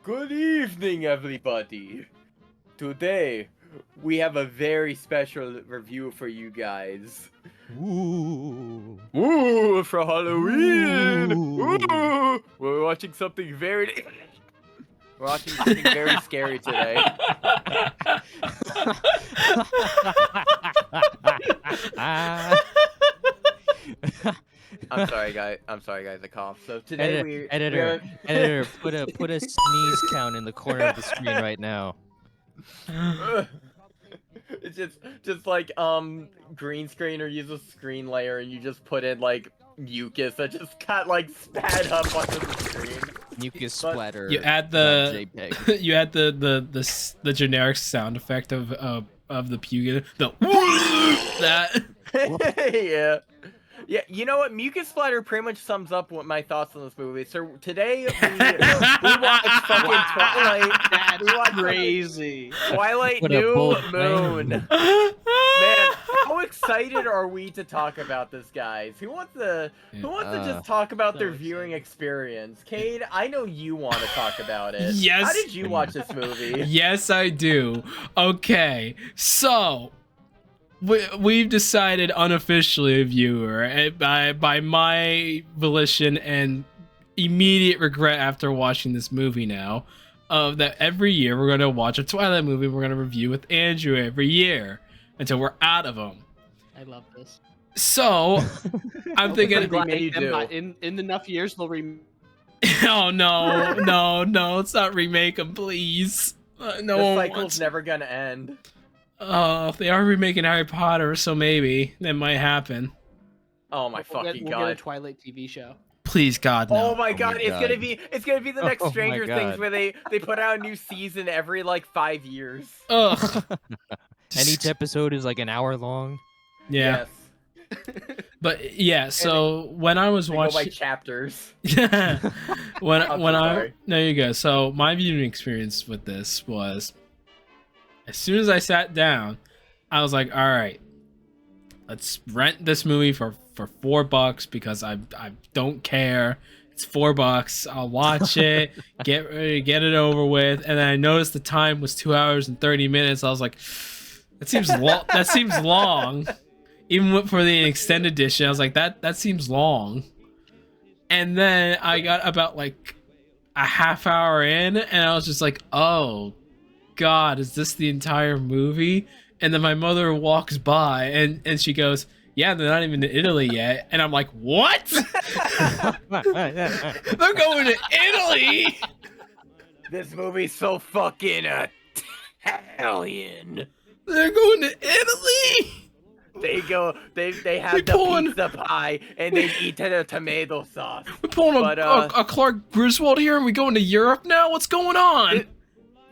Good evening, everybody. Today, we have a very special review for you guys. Ooh. Ooh, for Halloween! Ooh. Ooh! We're watching something very... We're watching something very scary today. I'm sorry, guys. I coughed. So today Editor, put a sneeze count in the corner of the screen right now. It's just like green screen or use a screen layer and you just put in like mucus that just got like spat up onto the screen. Mucus splatter. You add the you add the generic sound effect of the puke. The that. Yeah. Yeah, you know what? Mucus splatter pretty much sums up what my thoughts on this movie. So today we watched fucking Twilight. That's crazy. Twilight What a New bold Moon. claim. Man, how excited are we to talk about this, guys? Who wants to just talk about their viewing experience? Cade, I know you want to talk about it. Yes. How did you watch this movie? Yes, I do. Okay, so we've decided unofficially, viewer, by my volition and immediate regret after watching this movie now, that every year we're going to watch a Twilight movie. We're going to review with Andrew every year until we're out of them. I love this. So I'm thinking, Remake them in enough years they'll oh no, let's not remake them, please. No The one cycle's wants. never gonna end. If they are remaking Harry Potter, so maybe that might happen. Oh my fucking god! We'll get a Twilight TV show. Please, God, no. Oh my god, it's gonna be the next Oh my Stranger Things God. where they put out a new season every like 5 years. Ugh. And each episode is like an hour long. Yeah. Yes. But yeah, so when I was They go by watching, chapters. when I'm when so I sorry. there you go. So my viewing experience with this was, as soon as I sat down, I was like, all right, let's rent this movie for $4 because I don't care. It's $4. I'll watch it, get it over with. And then I noticed the time was 2 hours and 30 minutes. I was like, that seems long. That seems long. Even for the extended edition, I was like, that seems long. And then I got about like a half hour in, and I was just like, oh God, is this the entire movie? And then my mother walks by and she goes, yeah, they're not even in Italy yet. And I'm like, what? They're going to Italy. This movie's so fucking Italian. They're going to Italy. They have We the pulling- pizza pie and they eat the tomato sauce. We're pulling But, a Clark Griswold here, and we going to Europe now? What's going on?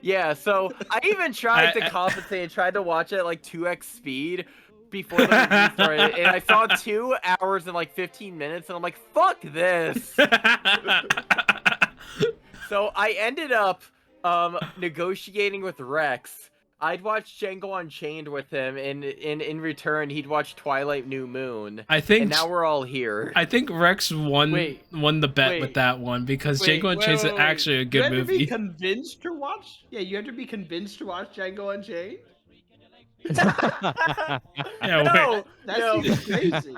Yeah, so I even tried to compensate and tried to watch it at like 2x speed before the movie started, and I saw 2 hours and like 15 minutes, and I'm like, fuck this. So I ended up negotiating with Rex. I'd watch Django Unchained with him, and in return, he'd watch Twilight New Moon. I think. And now we're all here. I think Rex won the bet wait, with that one because wait, Django Unchained is wait. actually a You good had to be movie. convinced to watch? Yeah, you had to be convinced to watch Django Unchained? Yeah, No, That no, seems crazy.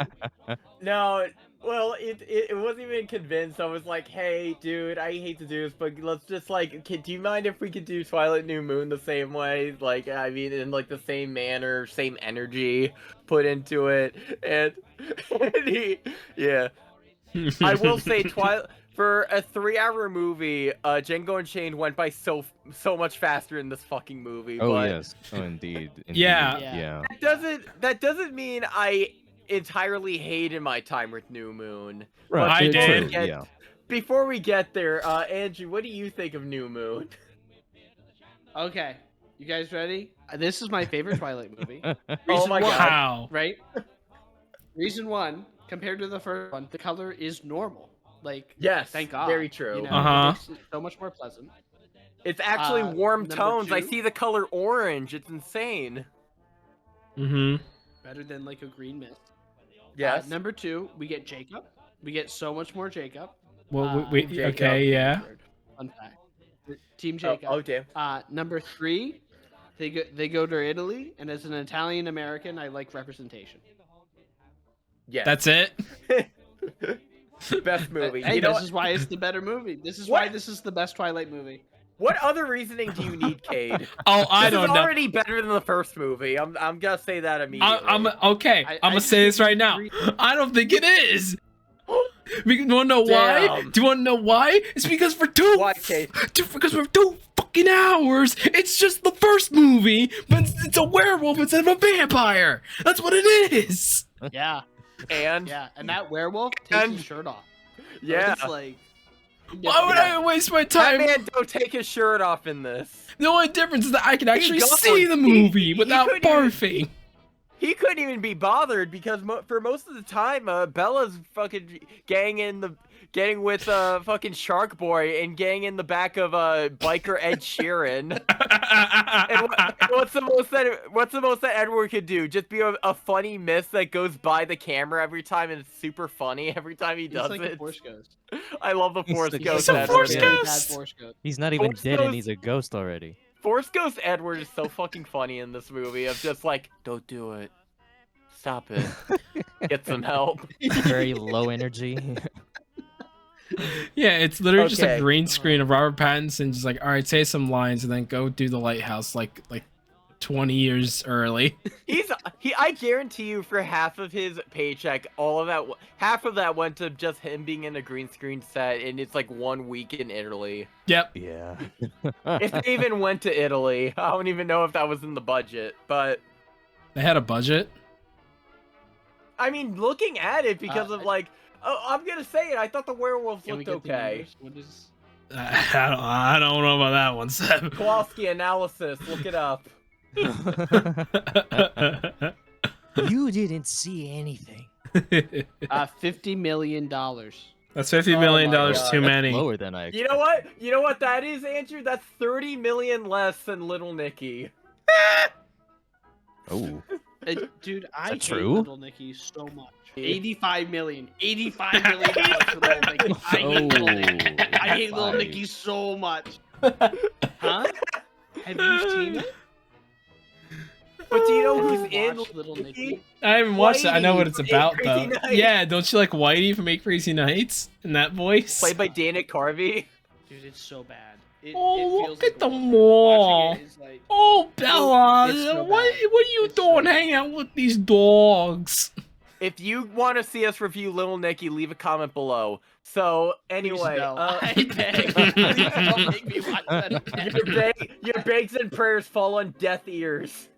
no. Well, it wasn't even convinced. I was like, hey, dude, I hate to do this, but let's just like, do you mind if we could do Twilight New Moon the same way? Like, I mean, in like the same manner, same energy put into it, and yeah. I will say, for a 3-hour movie, Django Unchained went by so much faster in this fucking movie. Oh but yes. Oh indeed. Yeah. Yeah. that doesn't mean I entirely hated my time with New Moon. Right. I did. Yeah. Before we get there, Andrew, what do you think of New Moon? Okay, you guys ready? This is my favorite Twilight movie. Oh Reason my one, God. Wow. Right? Reason one, compared to the first one, the color is normal. Like, Yes, thank God. very true. You know, Uh-huh. it makes it so much more pleasant. It's actually warm number tones. I 2? see the color orange. It's insane. Mm-hmm. Better than like a green mist. Yes. Number 2, we get Jacob. We get so much more Jacob. Well, Jacob. okay, yeah. Fun fact. Team Oh, Jacob. oh damn. Number 3, they go to Italy, and as an Italian American, I like representation. Yes. That's it. Best movie. Hey, You know this what? is why it's the better movie. This is What? why this is the best Twilight movie. What other reasoning do you need, Cade? Oh, I This is don't know. already better than the first movie. I'm gonna say that immediately. I'm okay. I I'm gonna just say this think right now. three- I don't think it is. You wanna know why? Damn. Do you wanna know why? It's because for two. Why, Cade? Because for 2 fucking hours, it's just the first movie, but it's a werewolf instead of a vampire. That's what it is. Yeah, And yeah, and that werewolf takes And- his shirt off. yeah, It's like, Why would I waste my that time? man don't take his shirt off in this. The only difference is that I can actually don't. see the He- movie he without couldn't even- barfing. He couldn't even be bothered because for most of the time, Bella's fucking getting with fucking Shark Boy and getting in the back of biker Ed Sheeran. And what's the most that Edward could do? Just be a funny miss that goes by the camera every time, and it's super funny every time he he's does like it. a Force Ghost. I love the He's Force the- Ghost. He's a Edward. Force Yeah. Ghost. Bad Force Ghost. He's not even Force dead and Ghost- he's a ghost already. Force Ghost Edward is so fucking funny in this movie. Of just like, don't do it, stop it, get some help. Very low energy. Yeah, it's literally just a Okay. green screen of Robert Pattinson just like, all right, say some lines and then go do the lighthouse like 20 years early. I guarantee you, for half of his paycheck, half of that went to just him being in a green screen set, and it's like 1 week in Italy. Yep. Yeah. If they even went to Italy, I don't even know if that was in the budget. But They had a budget. I mean, looking at it, because of like, I'm gonna say it. I thought the werewolves Can we looked get the okay. numbers? What is? I don't know about that one, Seb. Kowalski analysis. Look it up. You didn't see anything. $50 million. That's $50 million Oh my God. too many. Lower than I You know what? You know what that is, Andrew? That's 30 million less than Little Nicky. Oh. Dude, I that hate true? Little Nicky so much. 85 million. $85 million for Little Nicky. I hate Little Nicky. I hate Little Nicky so much. Huh? Have you seen it? But do you know Have who's you in watched Little Nicky? I haven't watched it. I know what Whitey it's from about, Eight though. Crazy Nights. Yeah, don't you like Whitey from 8 Crazy Nights in that voice? Played by Dana Carvey? Dude, it's so bad. It Oh, feels look at like the a war. mall. Watching it is like, Oh, Bella, It's so what bad. are you It's doing so hanging out with these dogs? If you want to see us review Little Nicky, leave a comment below. So, please anyway, no. I beg. Please don't make me watch that again. your begs and prayers fall on deaf ears.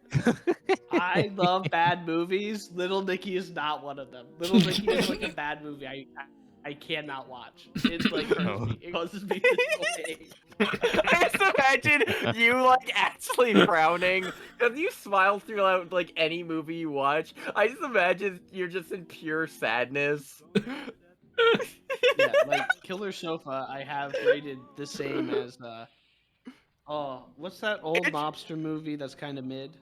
I love bad movies. Little Nicky is not one of them. Little Nicky is like a bad movie I cannot watch. It's like hurts me. It causes me to pain. I just imagine you like actually frowning because you smile throughout like any movie you watch. I just imagine you're just in pure sadness. Yeah, like Killer Sofa, I have rated the same as oh, what's that old mobster movie that's kind of mid?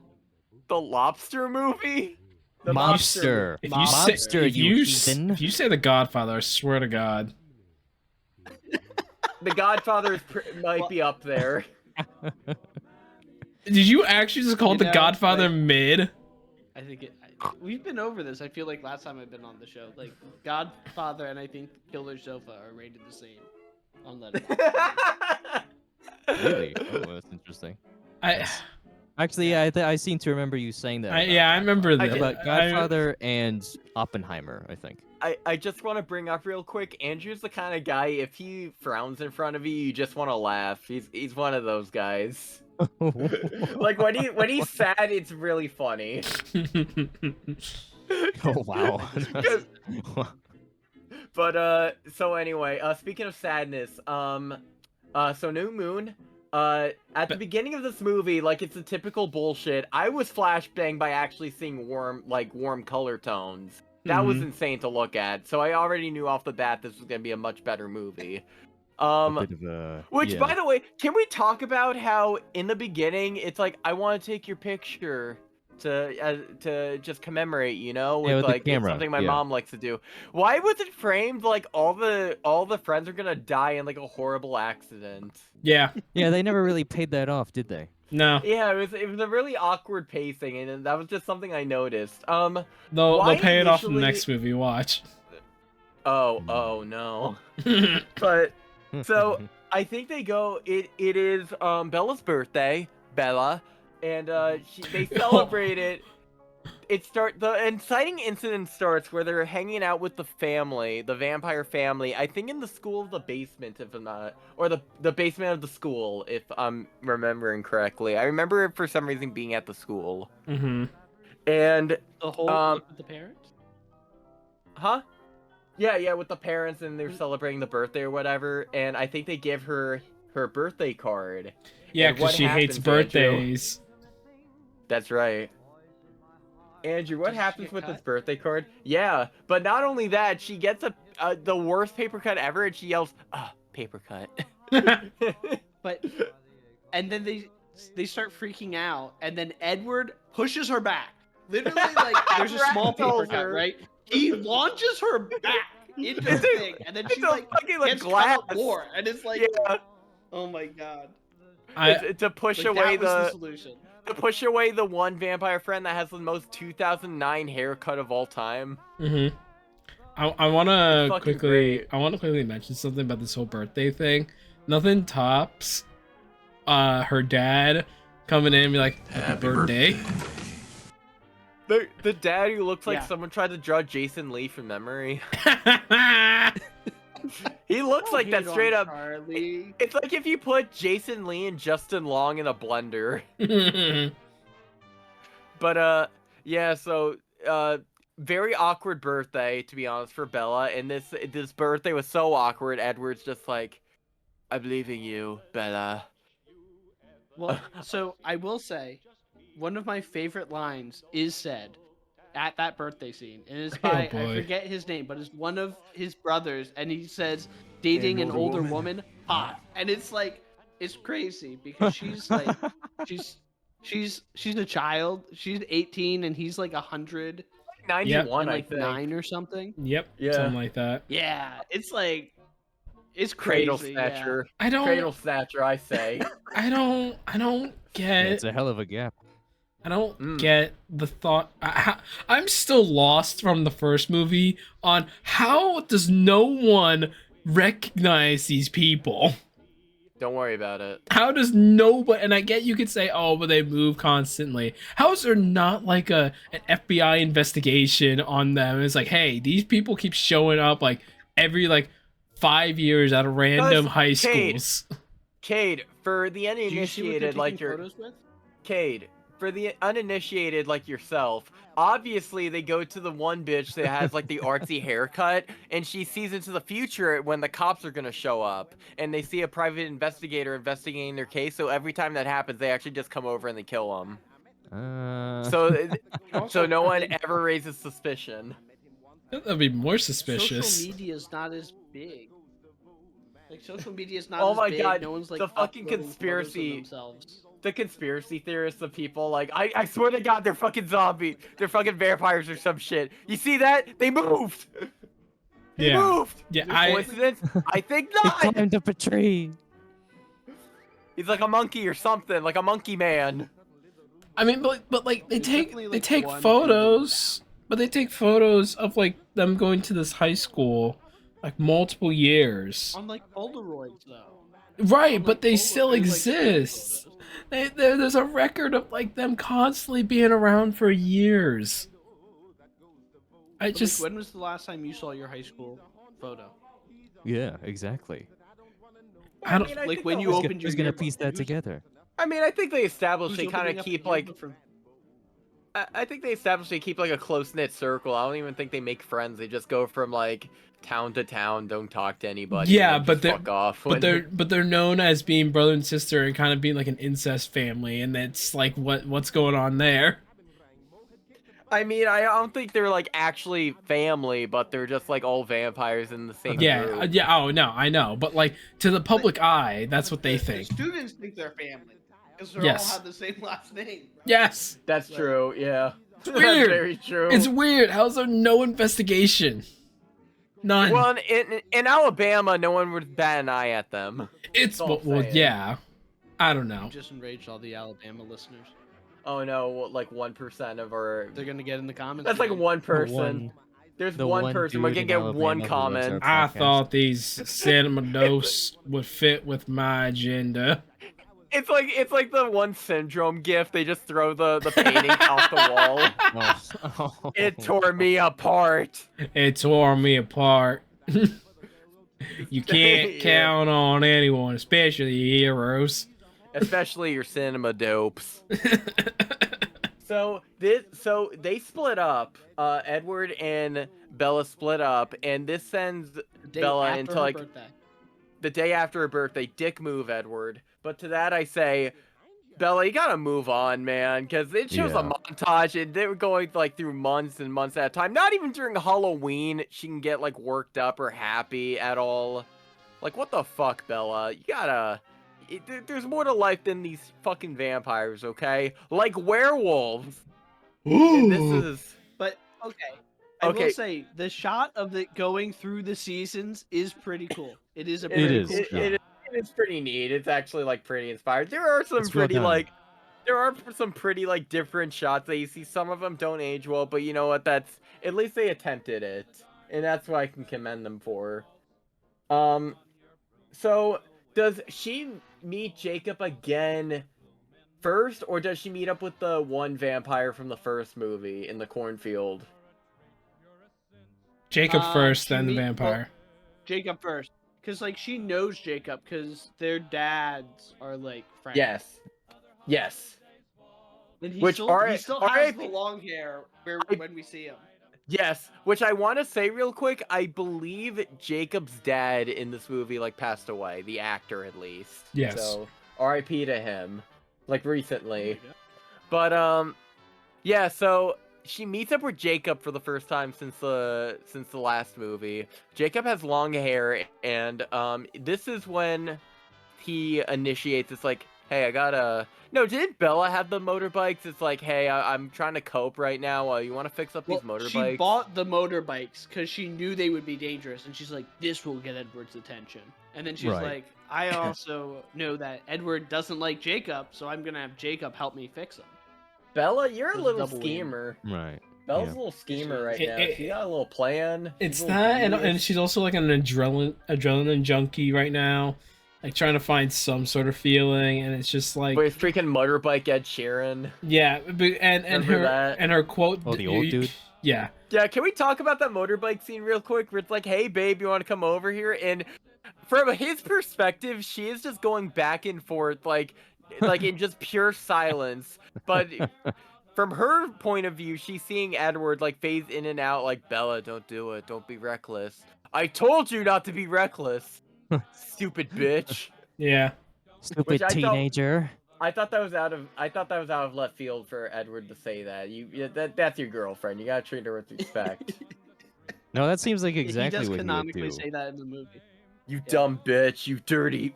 The Lobster movie? The Mobster. If Mobster, you heathen. if you say The Godfather, I swear to God. The Godfather might be up there. Did you actually just call You it The know, Godfather like- mid? I think we've been over this. I feel like last time I've been on the show, like Godfather and I think Killer Sofa are rated the same on Letterboxd. Really? Oh, that's interesting. I Actually, yeah, I seem to remember you saying that. about yeah, I remember I that. did- About Godfather and Oppenheimer, I think. I just want to bring up real quick, Andrew's the kind of guy, if he frowns in front of you, you just want to laugh. He's one of those guys. Like when he's sad, it's really funny. Oh wow. But so anyway, speaking of sadness, so New Moon, At the beginning of this movie, like it's a typical bullshit. I was flashbanged by actually seeing warm color tones. That was insane to look at. So I already knew off the bat this was gonna be a much better movie. A bit of a Which, by the way, can we talk about how in the beginning it's like I want to take your picture to just commemorate, you know, with, with the like it's camera, something my mom likes to do. Why was it framed like all the friends are gonna die in like a horrible accident? Yeah. Yeah, they never really paid that off, did they? No. Yeah, it was a really awkward pacing, and that was just something I noticed. They'll pay it off in the initially- next movie. Watch. Oh no. But so I think they go. It is Bella's birthday, Bella, and they celebrate it. The inciting incident starts where they're hanging out with the family, the vampire family. I think in the school of the basement, if I'm not, or the basement of the school, if I'm remembering correctly. I remember it for some reason being at the school. Mm-hmm. And The whole with the parents. huh? Yeah, with the parents, and they're celebrating the birthday or whatever. And I think they give her her birthday card. Yeah, And because what she hates happens, Andrew? birthdays. That's right. Andrew, what Does she happens get with this cut? birthday card? Yeah, but not only that, she gets the worst paper cut ever, and she yells, paper cut." But and then they start freaking out, and then Edward pushes her back. Literally, like there's a small paper Rattles cut, her. right? He launches her back into the thing, and then It's she a like fucking, gets glass. cut up more, and it's like, Yeah, oh my god, to push like, away that was the the solution. to push away the one vampire friend that has the most 2009 haircut of all time. Mm-hmm. I want It's to fucking quickly great. mention something about this whole birthday thing. Nothing tops her dad coming in and be like, happy birthday. The dad who looks like Yeah. someone tried to draw Jason Lee from memory. He looks like Hit that on straight up. Charlie. It's like if you put Jason Lee and Justin Long in a blender. But yeah, so very awkward birthday, to be honest, for Bella. And this birthday was so awkward. Edward's just like, I believe in you, Bella. Well, so I will say, one of my favorite lines is said at that birthday scene, and it's by I boy. forget his name, but it's one of his brothers, and he says, "Dating an older woman, hot," and it's like, it's crazy because she's like, she's a child, she's 18, and he's like 100, 91, and I like think. 9 or something. Yep, Yeah. something like that. Yeah, it's like, it's crazy. Cradle snatcher. I don't Cradle snatcher, I say. I don't Yeah, get it's a hell of a gap. I don't get the thought. I'm still lost from the first movie on how does no one recognize these people? Don't worry about it. How does nobody? And I get you could say, oh, but they move constantly. How is there not like an FBI investigation on them? It's like, hey, these people keep showing up like every 5 years at random high Cade, schools. Cade, for the Do you see what they're uninitiated like taking your photos with? Cade, for the uninitiated like yourself, obviously they go to the one bitch that has like the artsy haircut, and she sees into the future when the cops are gonna show up, and they see a private investigator investigating their case. So every time that happens, they actually just come over and they kill them. So no one ever raises suspicion. That'd be more suspicious. Social media is not as big. Like social media is not Oh as my big. God, No one's like the fucking uploading photos of conspiracy. themselves. The conspiracy theorists of people, like, I swear to God, they're fucking zombies. They're fucking vampires or some shit. You see that? They moved. They moved. Yeah, Coincidence? I think He not. climbed up a tree. He's like a monkey or something, like a monkey man. I mean, but like they There's take definitely, they like, take one photos, but they take photos of like them going to this high school, like multiple years. On like Polaroids though. Right, on, but like, they Polaroid- still like, exist. photos. There's a record of like them constantly being around for years. I But, just like, when was the last time you saw your high school photo? Yeah, exactly. I don't. mean, Like think when that you was- Who's opened your gonna yearbook, piece that who's- together? I mean, I think they established who's they kind opening of up keep your like. yearbook from- I think they established they keep like a close knit circle. I don't even think they make friends. They just go from like town to town, don't talk to anybody. Yeah, and then but just fuck off. When they're known as being brother and sister and kind of being like an incest family, and that's like what's going on there. I mean, I don't think they're like actually family, but they're just like all vampires in the same group. Yeah. Oh no, I know, but like to the public eye, that's what they The think. students think they're family because they Yes. all have the same last name. Yes, That's true. Yeah, it's weird. That's very true. It's weird. How's there no investigation? None. Well, in Alabama, no one would bat an eye at them. It's all I'm well, saying. yeah. I don't know. Just enraged all the Alabama listeners. Oh no, like 1% of our. They're gonna get in the comments. That's like man. one The person. There's the one one person. We're dude gonna in get one Alabama who loves comment. our I podcast. thought these cinema dose would fit with my agenda. It's like the one syndrome gif. They just throw the painting off the wall. Oh. It tore me apart. It tore me apart. You can't Yeah. count on anyone, especially heroes. Especially your cinema dopes. So they split up. Edward and Bella split up, and this sends The day Bella after into her like birthday. the day after her birthday. Dick move, Edward. But to that I say, Bella, you gotta move on, man, because it shows a Yeah. montage, and they were going like through months and months at a time. Not even during Halloween she can get like worked up or happy at all. Like, what the fuck, Bella? You gotta. There's more to life than these fucking vampires, okay? Like werewolves. And this is. But okay. I Okay. will say the shot of it going through the seasons is pretty cool. It is a It pretty is, cool It, shot. it is pretty neat. It's actually like pretty inspired. There are some It's well pretty done. like. There are some pretty like different shots that you see. Some of them don't age well, but you know what? That's at least they attempted it, and that's what I can commend them for. So does she meet Jacob again first, or does she meet up with the one vampire from the first movie in the cornfield? Jacob first, she then the meet- vampire. Jacob first, because like she knows Jacob because their dads are like friends. Yes. Yes. And he Which still, are- he still are- has the long hair when we see him. Yes, which I want to say real quick, I believe Jacob's dad in this movie like passed away, the actor at least. Yes. So R.I.P. to him, like recently. Yeah. But yeah. So she meets up with Jacob for the first time since the last movie. Jacob has long hair, and this is when he initiates. It's like, hey, I gotta. No, didn't Bella have the motorbikes? It's like, hey, I'm trying to cope right now. You want to fix up these motorbikes? She bought the motorbikes because she knew they would be dangerous, and she's like, "This will get Edward's attention." And then she's Right. like, "I also know that Edward doesn't like Jacob, so I'm gonna have Jacob help me fix him." Bella, you're a There's a little double win. schemer. Right. Bella's Yeah. a little schemer right It- now. it- She got a little plan. It's She's a little that, and genius. she's also like an adrenaline junkie right now, like trying to find some sort of feeling, and it's just like, With freaking motorbike Ed Sheeran. yeah, and Remember that? her quote. Oh, the old dude? Yeah, Yeah, can we talk about that motorbike scene real quick? Where it's like, hey, babe, you want to come over here? And from his perspective, she is just going back and forth, like in just pure silence. But from her point of view, she's seeing Edward like phase in and out, like, Bella, don't do it, don't be reckless. I told you not to be reckless, stupid bitch. yeah. Stupid I felt- teenager. I thought that was out of left field for Edward to say that. That's your girlfriend. You gotta treat her with respect. No, that seems like exactly he does what he would canonically do. say that in the movie. You dumb bitch. You dirty.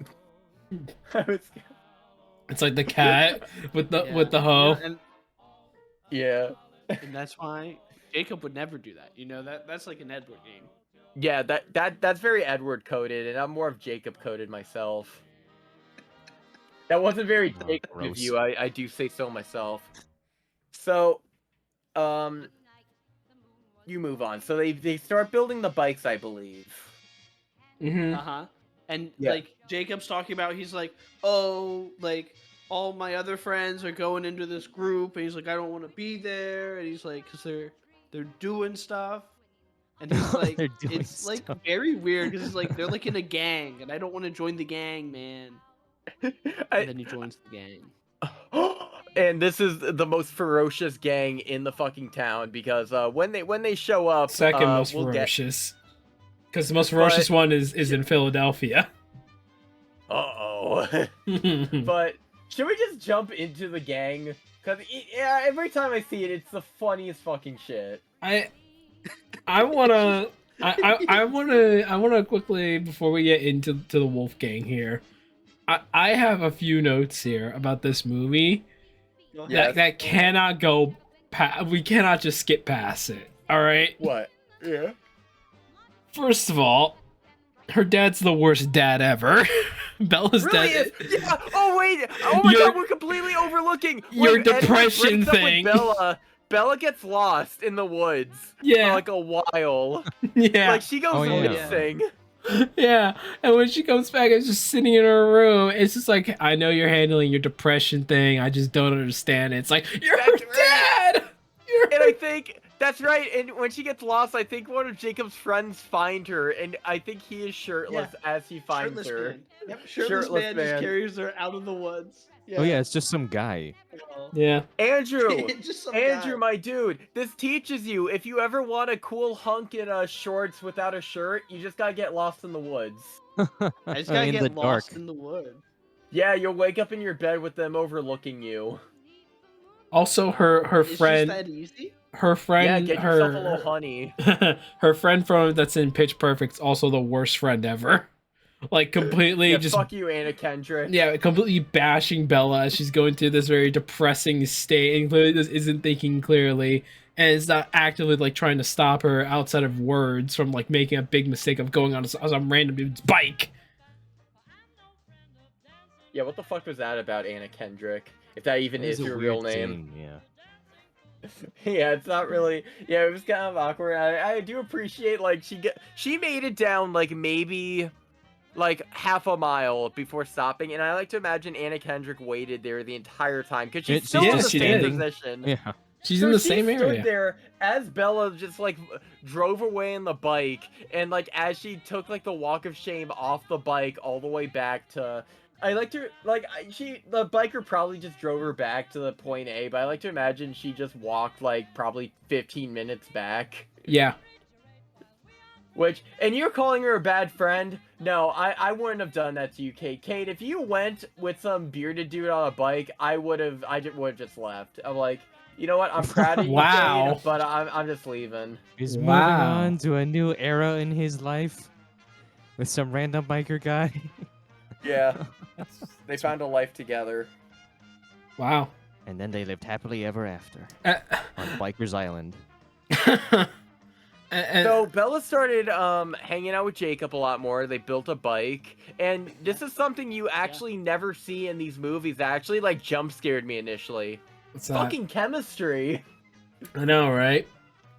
I was- It's like the cat with the Yeah. hoe. yeah. And that's why Jacob would never do that. You know that's like an Edward game. Yeah, that's very Edward coded, and I'm more of Jacob coded myself. That wasn't very Oh, Jacob of gross. you. I do say so myself. So, you move on. So they start building the bikes, I believe. Mm-hmm. Uh-huh. And Yeah. like Jacob's talking about, he's like, "Oh, like all my other friends are going into this group," and he's like, "I don't want to be there," and he's like, "Cause they're doing stuff," and he's like, They're doing "It's like stuff. very weird because it's like they're like in a gang, and I don't want to join the gang, man." And then he joins the gang. And this is the most ferocious gang in the fucking town because when they show up, Second most we'll ferocious. Because the most ferocious one is in Philadelphia. Uh-oh. But should we just jump into the gang? Because every time I see it, it's the funniest fucking shit. I wanna quickly, before we get into the Wolf Gang here, I have a few notes here about this movie that cannot go we cannot just skip past it. All right. What? Yeah. First of all, her dad's the worst dad ever. Bella's really dad. is. Yeah. Oh wait. Oh my god, we're completely overlooking your when Edward depression breaks up with thing. Bella gets lost in the woods Yeah. for like a while. Yeah. Like she goes missing. Yeah, and when she comes back, it's just sitting in her room. It's just like, I know you're handling your depression thing. I just don't understand it. It's like, you're her dad! And I think, that's right, and when she gets lost, I think one of Jacob's friends find her, and I think he is shirtless as he finds her. Man. Yep, shirtless man just carries her out of the woods. Yeah. Oh yeah, it's just some guy. Yeah. Andrew, just some Andrew, guy. my dude, this teaches you, if you ever want a cool hunk in shorts without a shirt, you just gotta get lost in the woods. I just gotta in get the lost dark. in the woods. Yeah, you'll wake up in your bed with them overlooking you. Also, her friend. Just that easy? Her friend. Yeah, get yourself a little honey. Her friend that's in Pitch Perfect's also the worst friend ever. Like completely Yeah, just fuck you, Anna Kendrick. yeah, completely bashing Bella as she's going through this very depressing state and clearly just isn't thinking clearly and is not actively like trying to stop her outside of words from like making a big mistake of going on some random dude's bike. Yeah, what the fuck was that about Anna Kendrick? If that even is your real name. Yeah. Yeah, it's not really. Yeah, it was kind of awkward. I do appreciate like she made it down like maybe like half a mile before stopping, and I like to imagine Anna Kendrick waited there the entire time because she's still in the same position. Yeah. She's in the same area. Stood there as Bella just like drove away in the bike, and like as she took like the walk of shame off the bike all the way back to. I like to like the biker probably just drove her back to the point A, but I like to imagine she just walked like probably 15 minutes back. Yeah. And you're calling her a bad friend? No, I wouldn't have done that to you, Cade. Cade, if you went with some bearded dude on a bike, I would have just left. I'm like, you know what? I'm proud of you, Wow. Cade, but I'm just leaving. He's moving on to a new era in his life with some random biker guy. Yeah. They found a life together. Wow. And then they lived happily ever after on Biker's Island. So Bella started hanging out with Jacob a lot more. They built a bike, and this is something you actually never see in these movies. That actually like jump scared me initially. What's that? Fucking chemistry. I know, right?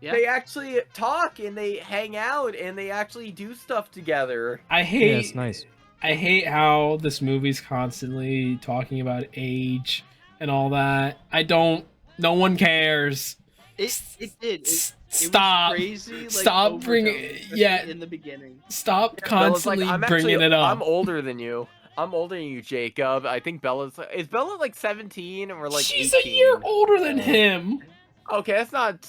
Yeah. They actually talk and they hang out and they actually do stuff together. I hate. Yeah, it's nice. I hate how this movie's constantly talking about age and all that. I don't. No one cares. It did. It Stop. was crazy, like, Stop bringing. overtones, Yeah. especially in the beginning. Stop Bella's like, constantly I'm bringing it up. I'm older than you. I'm older than you, Jacob. I think is Bella like 17 and we're like She's 18? a year older than him. Okay, that's not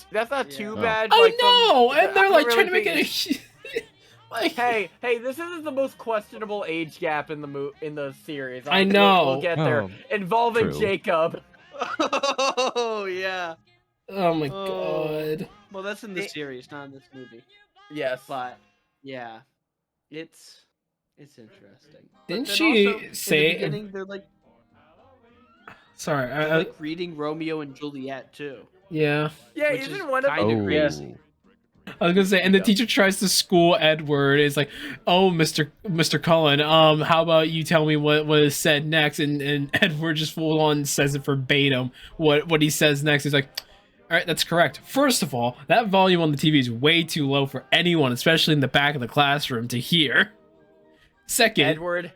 too Yeah. bad. I like, know, and they're I'm like really trying to make thinking- it. Like, Hey, this is the most questionable age gap in the series. I know. We'll get there. Oh, Involving true. Jacob. Oh yeah. oh my Oh. god. Well, that's in the series, not in this movie. Yes. But yeah, it's interesting. But Didn't then she also, in the say- beginning, they're like Sorry. they're like reading Romeo and Juliet too. Yeah. Yeah, Which isn't is one of kinda them? crazy. I was gonna say, and the Yeah. teacher tries to school Edward. It's like, oh, Mr. Cullen, how about you tell me what is said next? And Edward just full on says it verbatim. What he says next. He's like, all right, that's correct. First of all, that volume on the TV is way too low for anyone, especially in the back of the classroom, to hear. Second, Edward.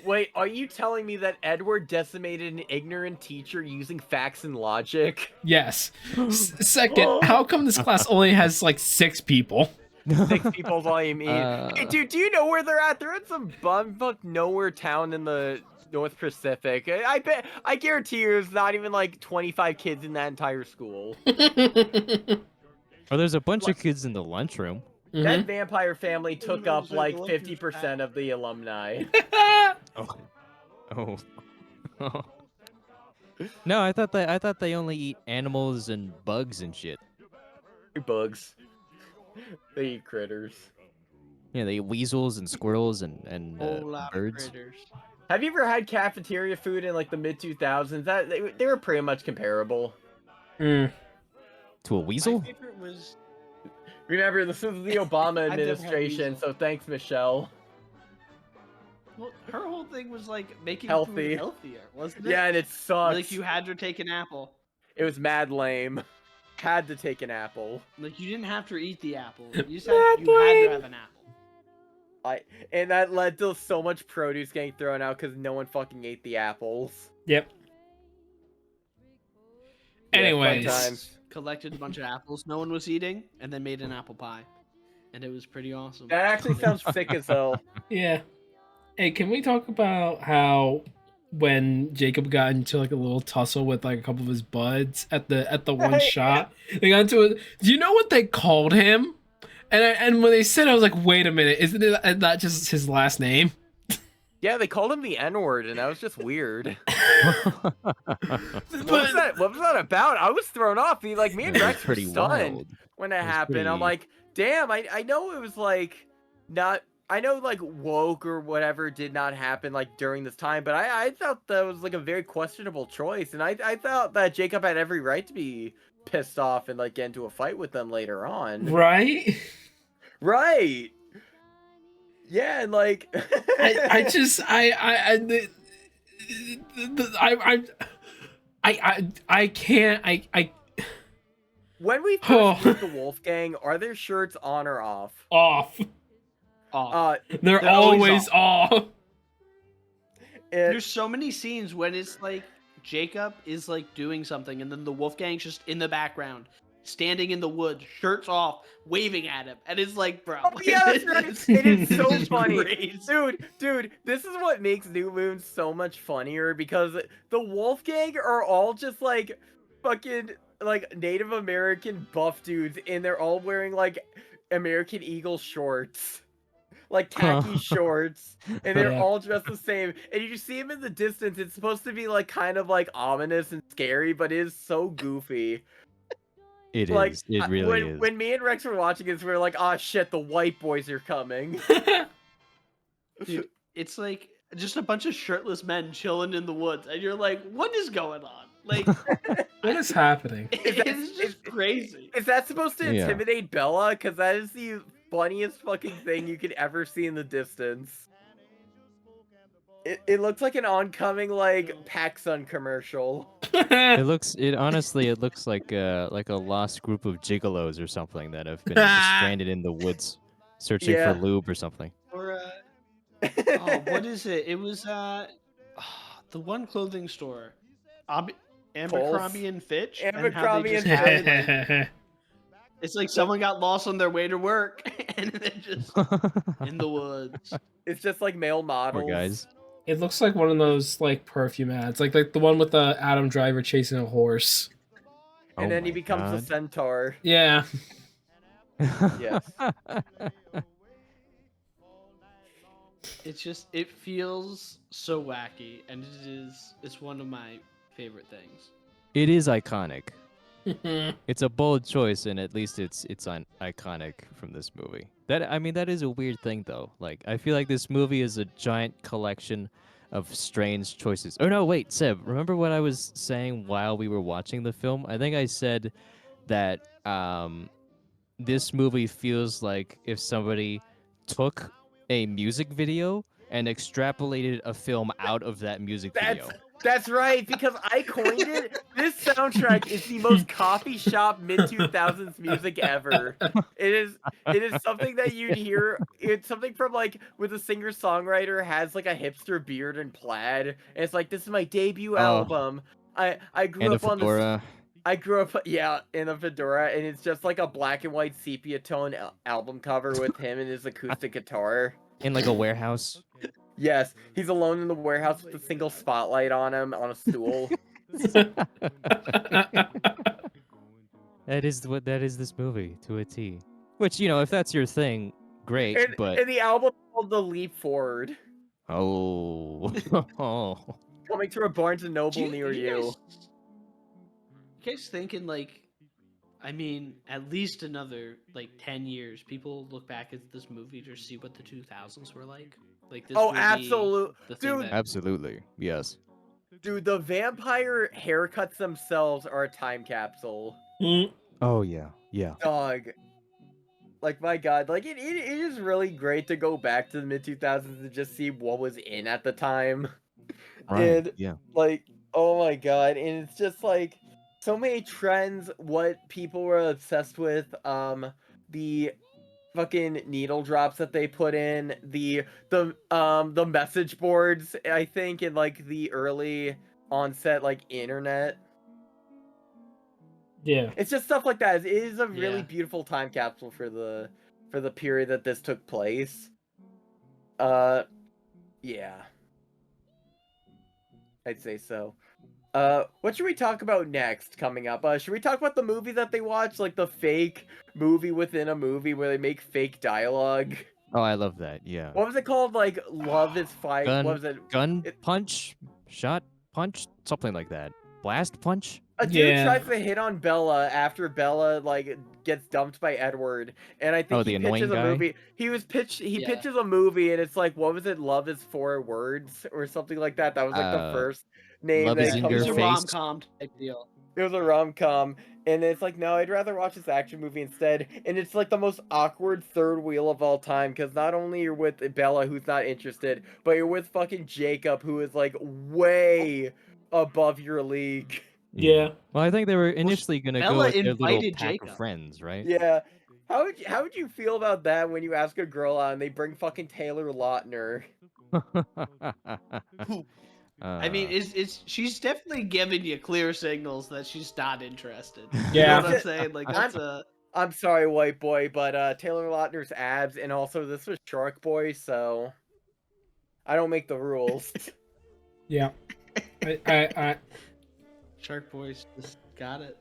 Wait, are you telling me that Edward decimated an ignorant teacher using facts and logic? yes. Second, how come this class only has like 6 people? 6 people's all you mean. Hey, dude, do you know where they're at? They're at some bumfuck nowhere town in the North Pacific. I guarantee you, there's not even like 25 kids in that entire school. Or there's a bunch of kids in the lunchroom. That vampire family took up There's like like 50% of the alumni. Oh. Oh. No, I thought they only eat animals and bugs and shit. Bugs. They eat critters. Yeah, they eat weasels and squirrels and Whole lot of birds. critters. Have you ever had cafeteria food in like the mid 2000s? That they were pretty much comparable. To a My weasel? favorite was Remember, this was the Obama I've never had administration, weasel. so thanks, Michelle. well, her whole thing was like making Healthy. food healthier, wasn't it? Yeah, and it sucks. Like you had to take an apple. It was mad lame. Had to take an apple. Like you didn't have to eat the apple. You just Mad had to lame. have an apple. And that led to so much produce getting thrown out because no one fucking ate the apples. Yep. Yeah, fun Anyways, times. Collected a bunch of apples no one was eating, and then made an apple pie, and it was pretty awesome. That actually sounds sick as hell. yeah. Hey, can we talk about how when Jacob got into like a little tussle with like a couple of his buds at the one shot, they got into it. Do you know what they called him? And when they said, it, I was like, wait a minute, isn't it that just his last name? Yeah, they called him the N-word, and that was just weird. But- What was that about? I was thrown off. Me and Rex were Pretty stunned wild. when that It was happened. I'm pretty- like, damn, I know it was like not. I know like woke or whatever did not happen like during this time, but I thought that was like a very questionable choice, and I thought that Jacob had every right to be pissed off and like get into a fight with them later on. right? Right. Yeah, and like I can't when we first meet the Wolfgang, are their shirts on or off? off. They're They're always always off. There's so many scenes when it's like Jacob is like doing something, and then the Wolfgang's just in the background, standing in the woods, shirts off, waving at him, and it's like, bro. Oh, yeah, that's right. It is so It's funny. crazy. Dude, this is what makes New Moon so much funnier because the Wolfgang are all just like fucking like Native American buff dudes and they're all wearing like American Eagle shorts. Like khaki shorts, and they're Yeah. all dressed the same. And you see them in the distance. It's supposed to be like kind of like ominous and scary, but it is so goofy. It Like is. It really is. when me and Rex were watching this, we were like, "Oh shit, the white boys are coming." Dude, it's like just a bunch of shirtless men chilling in the woods, and you're like, what is going on? Like, What is happening? it's just crazy. Is that supposed to Yeah. intimidate Bella? Because that is the funniest fucking thing you could ever see in the distance. It looks like an oncoming like PacSun commercial. It looks like a lost group of gigolos or something that have been stranded in the woods, searching Yeah. for lube or something. Or oh, what is it? It was the one clothing store, Abercrombie and Fitch. and how they Abercrombie just and had, Fitch. like, it's like someone got lost on their way to work, and they're just in the woods. It's just like male models. Poor guys. It looks like one of those like perfume ads, like the one with the Adam Driver chasing a horse. And Oh then he my becomes a God. centaur. Yeah. Yes. It feels so wacky, and it's one of my favorite things. It is iconic. It's a bold choice, and at least it's iconic from this movie. That is a weird thing though. Like I feel like this movie is a giant collection of strange choices. Oh no, wait, Seb, remember what I was saying while we were watching the film? I think I said that this movie feels like if somebody took a music video and extrapolated a film out of that music video. That's right, because I coined it. This soundtrack is the most coffee shop mid-2000s music ever. It is something that you'd hear. It's something from like with a singer-songwriter has like a hipster beard and plaid. And it's like, this is my debut album. I grew And a up on this. fedora. I grew up, yeah, in a fedora, and it's just like a black and white sepia tone album cover with him and his acoustic guitar. In like a warehouse. Yes, he's alone in the warehouse with a single spotlight on him on a stool. That is this movie to a T. Which, you know, if that's your thing, great, and, but and the album called The Leap Forward, oh. Oh. coming to a Barnes and Noble near you you. guys thinking like, I mean, at least another like 10 years, people look back at this movie to see what the 2000s were like. Like this. Oh, will be absolute, the thing dude. that- Absolutely. Yes. Dude, the vampire haircuts themselves are a time capsule. Oh yeah. Yeah. Dog. Like, my god, like, it is really great to go back to the mid-2000s and just see what was in at the time. Right. And, Yeah. like, oh my god, and it's just, like, so many trends, what people were obsessed with, the fucking needle drops that they put in, the message boards, I think, in, like, the early onset, like, internet. Yeah. It's just stuff like that. It is a really Yeah. beautiful time capsule for the period that this took place. Yeah. I'd say so. What should we talk about next coming up? Should we talk about the movie that they watched, like the fake movie within a movie where they make fake dialogue? Oh, I love that. Yeah. What was it called? Like Love is Fight. What was it? Gun It- punch, shot punch, something like that. Blast punch. A dude Yeah. tries to hit on Bella after Bella like gets dumped by Edward, and I think Oh, he the annoying pitches a guy? movie. He Yeah. pitches a movie, and it's like, what was it? Love is 4 words or something like that. That was like the first name Love that is in comes your It was to a mind. face. rom-com type deal. It was a rom-com, and it's like, no, I'd rather watch this action movie instead. And it's like the most awkward third wheel of all time, because not only you're with Bella, who's not interested, but you're with fucking Jacob, who is like way above your league. Yeah. Well, I think they were initially gonna go Bella with their little invited pack Jacob. of friends, right? Yeah. How would you feel about that when you ask a girl out and they bring fucking Taylor Lautner? I mean, Uh, she's definitely giving you clear signals that she's not interested. You Yeah. know what I'm saying? Like that's a I'm sorry, white boy, but Taylor Lautner's abs, and also this was Shark Boy, so I don't make the rules. Yeah. I Shark Boys just got it.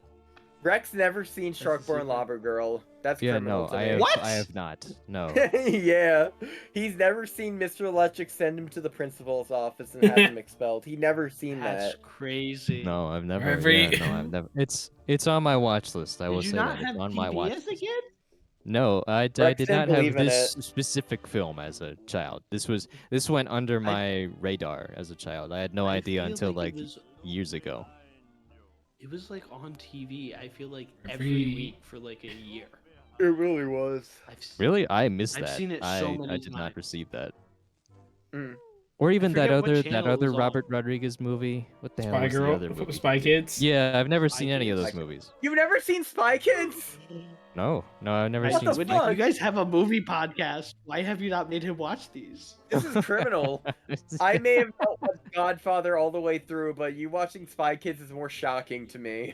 Rex never seen Shark the Boy and secret. Lobber Girl. That's yeah, criminal no, to I me. have, What? I have not. No. Yeah, he's never seen Mr. Electric send him to the principal's office and have him expelled. He never seen That's that. crazy. No, I've never. Every- Yeah, no, I've never. It's on my watch list. I will Did you say not that have it's on my watch PBS list. again? No, I Rex did didn't not have believe in this specific film as a child. This went under I- my radar as a child. I had no I idea feel until like like it years ago. was like on TV. I feel like every Every- week for like a year. It really was. Really, I missed I've that. seen it so I many did not times. receive that. Mm. Or even that forget what other channel it was on. Robert Rodriguez movie. What the hell Spy was the Girl, other movie? Spy Kids. Yeah, I've never Spy seen any of Kids. those movies. You've never seen Spy Kids? No, I've never What seen. the Spy fuck? You guys have a movie podcast. Why have you not made him watch these? This is criminal. Kids. I may have not watched Godfather all the way through, but you watching Spy Kids is more shocking to me.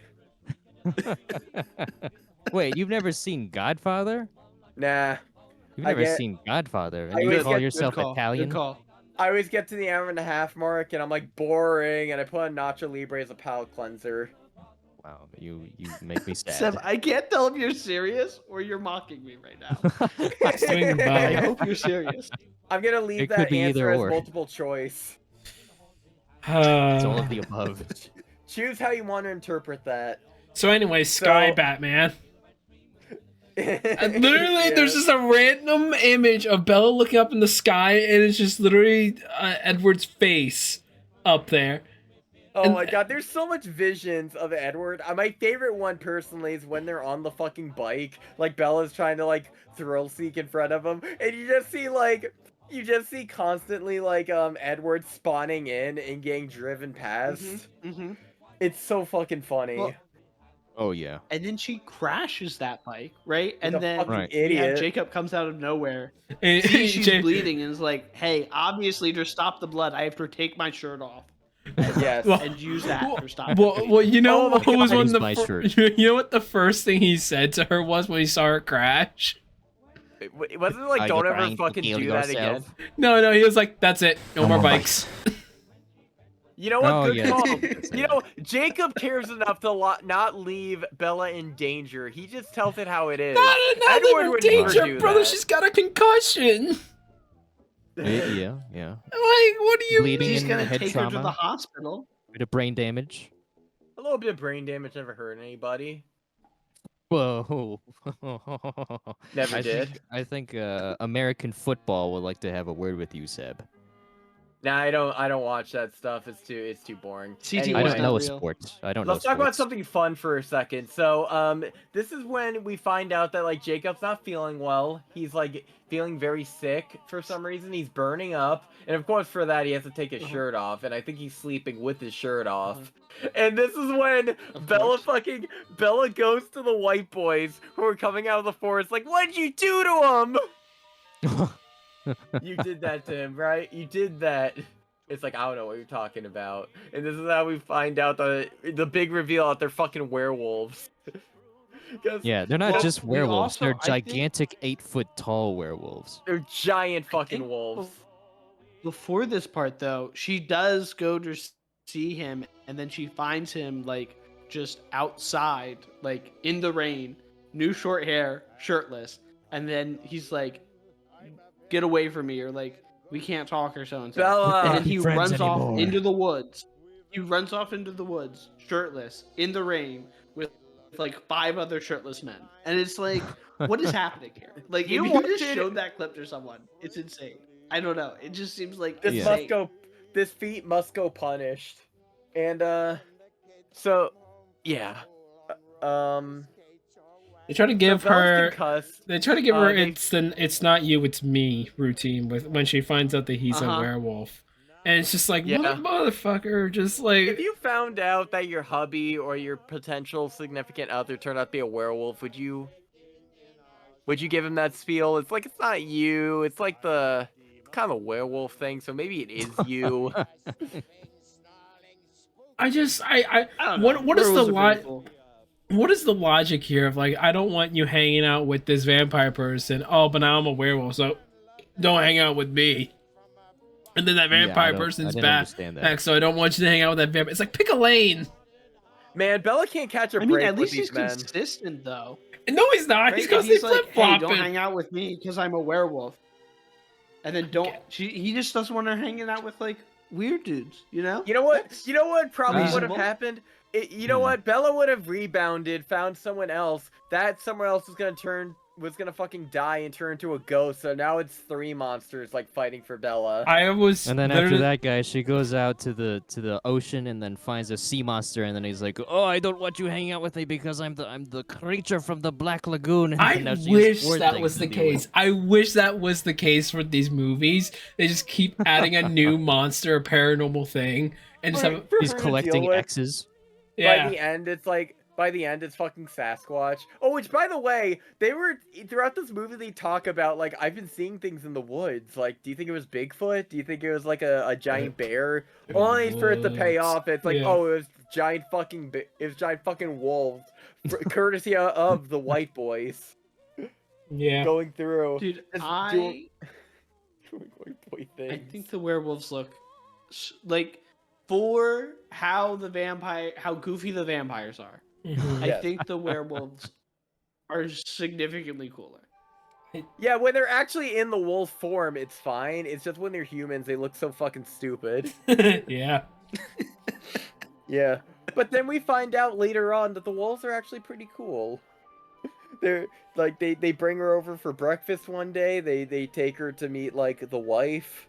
Wait, you've never seen Godfather? Nah. You've I never get- seen Godfather, and I you always call get- good yourself Good call. Italian? Good call. I always get to the hour and a half mark, and I'm like, boring, and I put on Nacho Libre as a palate cleanser. Wow, you make me sad. Seb, I can't tell if you're serious or you're mocking me right now. Swing I by. hope you're serious. I'm gonna leave It could that be answer either as or. multiple choice. It's all of the above. Choose how you want to interpret that. So anyway, Sky So- Batman. And literally, Yeah. there's just a random image of Bella looking up in the sky, and it's just literally Edward's face up there. Oh and- my god, there's so much visions of Edward. My favorite one personally is when they're on the fucking bike, like Bella's trying to like thrill seek in front of him, and you just see constantly like Edward spawning in and getting driven past. Mhm. It's so fucking funny. Well, Oh yeah. And then she crashes that bike, right? Like And a then fucking Right. idiot. Jacob comes out of nowhere, And sees she's Jay- bleeding, and is like, "Hey, obviously to stop the blood, I have to take my shirt off Yes. Well, and use that for stopping." Well, you know Oh my what was God. one of That is my you know what the first thing he said to her was when he saw her crash? Wasn't it like, Are you don't ever trying to fucking kill do that again? yourself? No, he was like, that's it. No more bikes. You know what? Oh, Good yeah. call. That's You it. know, Jacob cares enough to not leave Bella in danger. He just tells it how it is. Not Edward in would never danger, do brother. that. She's got a concussion. Yeah. Like, what do you Bleeding mean? He's in gonna head take her to trauma. the hospital. Bit of brain damage. A little bit of brain damage never hurt anybody. Whoa. Never did. I think American football would like to have a word with you, Seb. Nah, I don't watch that stuff. It's too boring. CT I Anyway, was don't not know real. sports. I don't know let's talk about sports. something fun for a second. So, this is when we find out that like Jacob's not feeling well. He's like feeling very sick for some reason. He's burning up, and of course for that he has to take his shirt off. And I think he's sleeping with his shirt off. And this is when Of Bella course. Bella goes to the white boys who are coming out of the forest. Like, what'd you do to him? You did that to him, right? You did that. It's like, I don't know what you're talking about. And this is how we find out the big reveal that they're fucking werewolves. 'Cause Yeah, they're not Well, just we werewolves. also- They're I think- gigantic 8-foot tall werewolves. they're giant I fucking think wolves. Before this part, though, she does go to see him, and then she finds him like just outside, like in the rain, new short hair, shirtless, and then he's like, "Get away from me," or like, "We can't talk," or so and so. Bella! And then he Friends runs off anymore. into the woods. He runs off into the woods, shirtless, in the rain, with like 5 other shirtless men. And it's like, what is happening here? Like, You if you just wanted- showed that clip to someone, it's insane. I don't know. It just seems like This Yeah. must go. This feat must go punished. And so yeah. They try to give so Bella's her. concussed. They try to give her they- it's not you, it's me routine with when she finds out that he's a Uh-huh. werewolf, and it's just like Yeah. motherfucker, just like If you found out that your hubby or your potential significant other turned out to be a werewolf, would you give him that spiel? It's like, it's not you. It's like it's kind of a werewolf thing, so maybe it is you. I just I don't know. what is the Werewolves are pretty lot? cool. What is the logic here of like I don't want you hanging out with this vampire person? Oh, but now I'm a werewolf, so don't hang out with me. And then that Yeah, I vampire don't- person's I didn't back, understand that. so I don't want you to hang out with that vampire. It's like pick a lane. Man, Bella can't catch a I mean, break at with least these he's men. consistent though. No, he's not. Right? He's If constantly like, flip hey, don't flopping. hang out with me because I'm a werewolf. And then he just doesn't want her hanging out with like weird dudes, you know? You know what? That's You know what probably would have reasonable. happened? You know what? Bella would have rebounded, found someone else. That someone else was gonna fucking die and turn into a ghost. So now it's 3 monsters like fighting for Bella. I was. And then after literally- that guy, she goes out to the ocean and then finds a sea monster, and then he's like, "Oh, I don't want you hanging out with me because I'm the creature from the Black Lagoon." And I now she has wish 4 that things was to the deal with. case. I wish that was the case with these movies. They just keep adding a new monster, a paranormal thing, and just have For He's her to collecting deal with. X's. yeah. By the end, it's fucking Sasquatch. Oh, which, by the way, throughout this movie, they talk about, like, I've been seeing things in the woods. Like, do you think it was Bigfoot? Do you think it was, like, a giant bear? Only for it to pay Woods. off, it's like, Yeah. oh, it was giant fucking wolves. Courtesy of the white boys Yeah. going through. Dude, Just I doing white boy I things. think the werewolves look like for how goofy the vampires are. Mhm. I Yes. think the werewolves are significantly cooler. Yeah, when they're actually in the wolf form, it's fine. It's just when they're humans, they look so fucking stupid. Yeah. Yeah, but then we find out later on that the wolves are actually pretty cool. They're like they bring her over for breakfast one day. They take her to meet like the wife.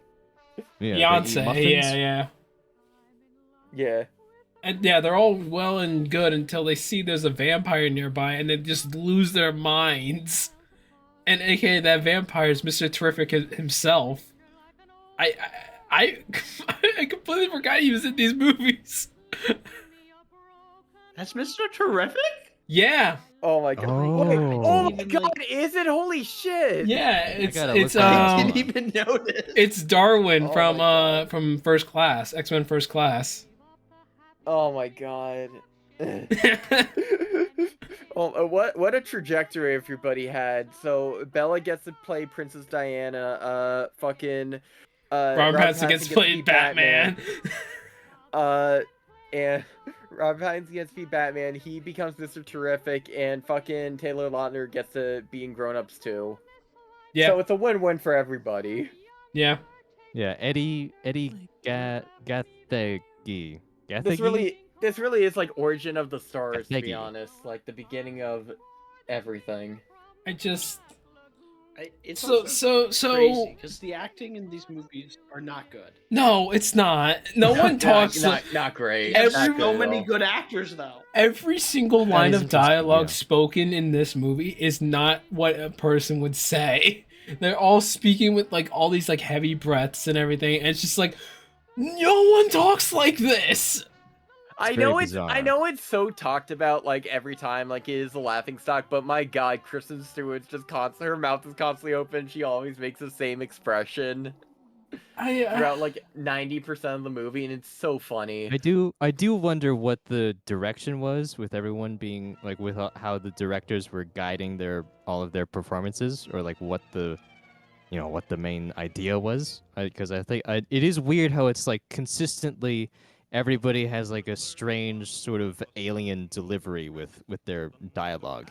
Yeah, they eat Beyonce. muffins. Yeah. Yeah, And yeah, they're all well and good until they see there's a vampire nearby and they just lose their minds. And aka that vampire is Mr. Terrific himself. I completely forgot he was in these movies. That's Mr. Terrific? Yeah. Oh my god. Oh. Wait, oh my Even, god, like- is it? Holy shit. Yeah, it's gotta it's look that I up. didn't even notice. it's Darwin Oh from my God. from First Class, X-Men First Class. Oh my god. Well, what a trajectory everybody had. So Bella gets to play Princess Diana. Fucking Robert Robert Pattinson gets Pattinson played be Batman. And Robert Pattinson gets to be Batman. He becomes Mr. Terrific, and fucking Taylor Lautner gets to be in Grown Ups too. Yeah, So it's a win-win for everybody. yeah. Yeah, Eddie Gathegi. This Gathegi? really is like Origin of the Stars, to be Gathegi. honest. Like the beginning of everything. I just It's so also so crazy because the acting in these movies are not good. no, it's not. No one talks. Not great. Every- Not So good many at all. good actors though. Every single That line is of interesting, dialogue yeah. spoken in this movie is not what a person would say. They're all speaking with like all these like heavy breaths and everything. And it's just like no one talks like this. I very know bizarre. it's so talked about like every time, like it is a laughing stock, but my god, Kristen Stewart's just constant, her mouth is constantly open, she always makes the same expression I throughout like 90% of the movie, and it's so funny. I do wonder what the direction was with everyone being like with how the directors were guiding their all of their performances, or like what the what the main idea was, because I think it is weird how it's like consistently everybody has like a strange sort of alien delivery with their dialogue.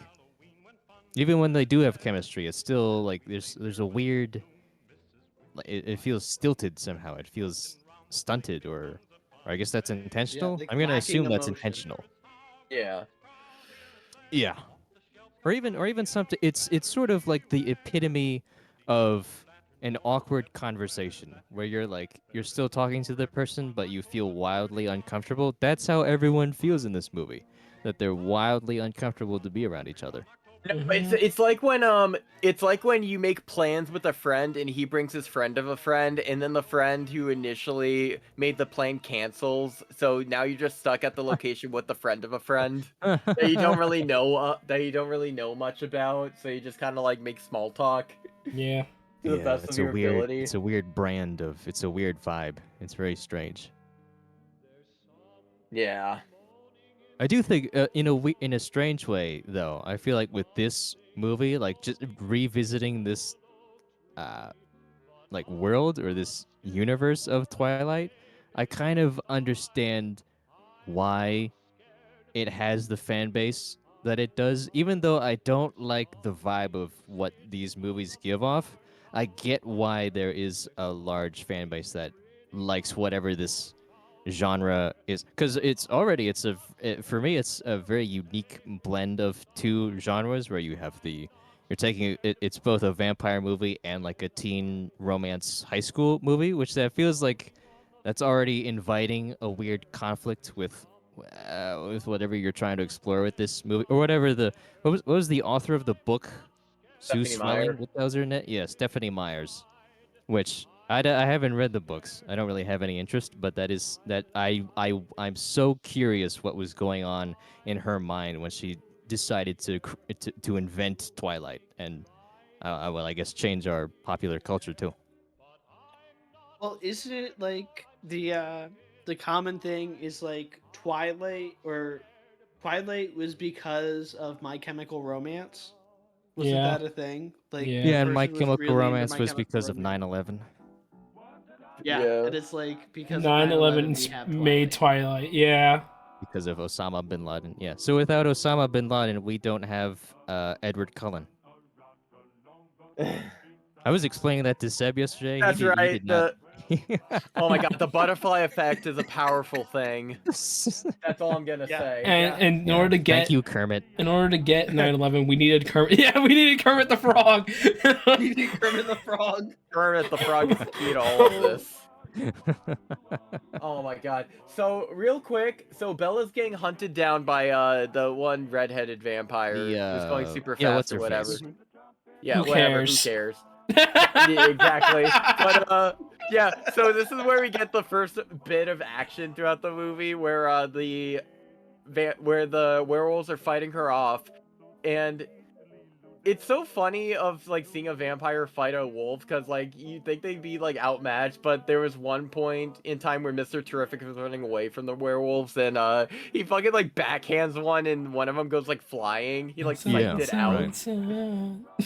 Even when they do have chemistry, it's still like there's a weird it feels stilted somehow. It feels stunted, or I guess that's Yeah, intentional. like I'm gonna lacking assume that's emotion. intentional. Yeah. Yeah. Or even something. It's sort of like the epitome of an awkward conversation where you're still talking to the person but you feel wildly uncomfortable. That's how everyone feels in this movie. That they're wildly uncomfortable to be around each other. No, Mhm. it's like when you make plans with a friend and he brings his friend of a friend, and then the friend who initially made the plan cancels, so now you're just stuck at the location with the friend of a friend that you don't really know much about, so you just kind of like make small talk yeah. to the Yeah, best of your ability. it's a weird brand of, it's a weird vibe. It's very strange. Yeah. I do think, in a strange way, though, I feel like with this movie, like just revisiting this, uh, like world or this universe of Twilight, I kind of understand why it has the fan base that it does. Even though I don't like the vibe of what these movies give off, I get why there is a large fan base that likes whatever this genre is, because for me it's a very unique blend of two genres where you're taking it's both a vampire movie and like a teen romance high school movie, which that feels like that's already inviting a weird conflict with whatever you're trying to explore with this movie, or whatever what was the author of the book, Sue Stephanie Swelling, Meyer. what that was her name? Yeah, Stephanie Myers, which I haven't read the books. I don't really have any interest, but I'm so curious what was going on in her mind when she decided to invent Twilight, and well, I guess change our popular culture too. Well, isn't it like the common thing is like Twilight was because of My Chemical Romance? Wasn't Yeah. that a thing? Like the Yeah. Yeah, and My person was Chemical really into Romance My was Chemical because of Romance. 9/11. Yeah, Yeah. and it's like because of 9/11 9/11 we have made Twilight. Twilight. Yeah. Because of Osama bin Laden. Yeah. So without Osama bin Laden, we don't have Edward Cullen. I was explaining that to Seb yesterday. That's He right. did not. Oh my god, the butterfly effect is a powerful thing. That's all I'm gonna Yeah. say. And in Yeah. order to Thank get you, Kermit. 9/11, we needed Kermit. Yeah, we needed Kermit the Frog. You need Kermit the Frog. Kermit the Frog is the key to all of this. Oh my god. So real quick, so Bella's getting hunted down by the one redheaded vampire who's going super Yeah, fast what's or her whatever. face? Yeah, Who whatever, who cares? cares? Yeah, exactly. But yeah, so this is where we get the first bit of action throughout the movie where where the werewolves are fighting her off, and It's so funny of like seeing a vampire fight a wolf because like you think they'd be like outmatched, but there was one point in time where Mr. Terrific was running away from the werewolves and he fucking like backhands one and one of them goes like flying. He like psyched it out.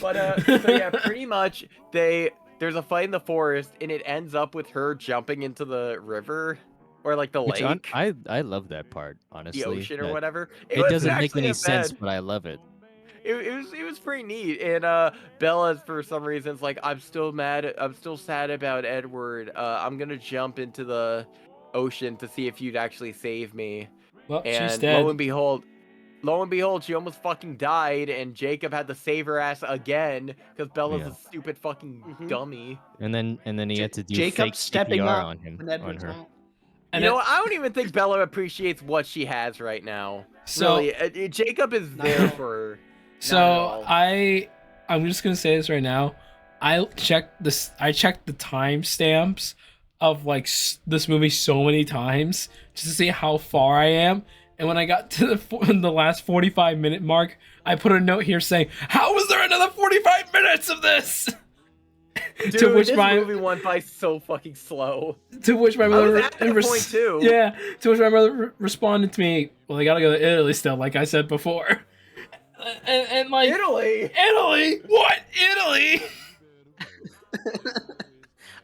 But so yeah, pretty much there's a fight in the forest and it ends up with her jumping into the river or like the Which lake, I love that part, honestly. the ocean or that- whatever. It wasn't doesn't make actually any that sense, bad. but I love it. It was pretty neat. And Bella's for some reasons like I'm still sad about Edward. I'm gonna jump into the ocean to see if you'd actually save me. Well, she's And dead. lo and behold, she almost fucking died, and Jacob had to save her ass again because Bella's Yeah. a stupid fucking Mhm. dummy. And then he had to do Jacob fake stepping CPR up on him, when on Edward's her. out. And You know it- what? I don't even think Bella appreciates what she has right now. So- Really, Jacob is Not there at all. for her. So Not at all. I'm just gonna say this right now. I checked the timestamps of like this movie so many times just to see how far I am. And when I got to the last 45-minute mark, I put a note here saying, "How was there another 45 minutes of this?" Dude, to which this my movie went by so fucking slow. to which my I mother was at that point too. Yeah, to which my mother responded to me, "Well, they gotta go to Italy still, like I said before." And like Italy. Italy? What? Italy?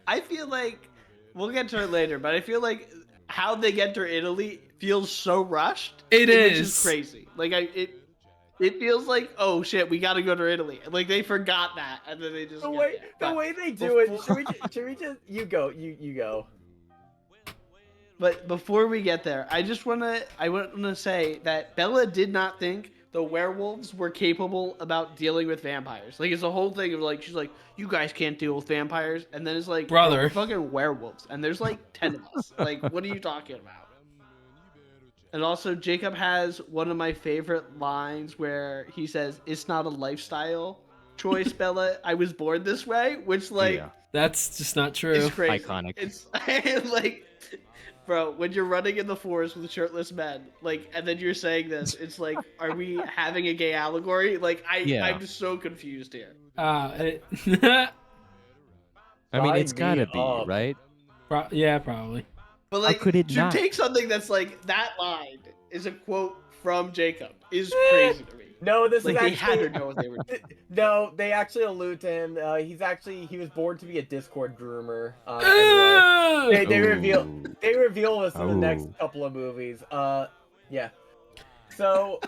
I feel like we'll get to it later, but I feel like how they get to Italy feels so rushed. It which is. is crazy. Like it feels like, oh shit, we got to go to Italy. Like they forgot that, and then they just The get way there. the But way they do it. before- Should we just you go you go. But before we get there, I want to say that Bella did not think the werewolves were capable about dealing with vampires. Like it's a whole thing of like she's like, you guys can't deal with vampires, and then it's like, Brother. we're fucking werewolves, and there's like 10 of us. Like, what are you talking about? And also, Jacob has one of my favorite lines where he says, "It's not a lifestyle choice, Bella. I was born this way," which like Yeah. That's just not true. is crazy. Iconic. It's like, bro, when you're running in the forest with shirtless men, like, and then you're saying this, it's like, are we having a gay allegory? Like, Yeah. I'm just so confused here. I mean, it's Sign gotta me be, up. right? yeah, probably. But How like, could it to not? take something that's like that line is a quote from Jacob is crazy to me. No, this Like is they actually had to know what they were doing. No, they actually allude to him. He was born to be a Discord groomer. Anyway, they reveal this in the next Ooh. couple of movies. Yeah. So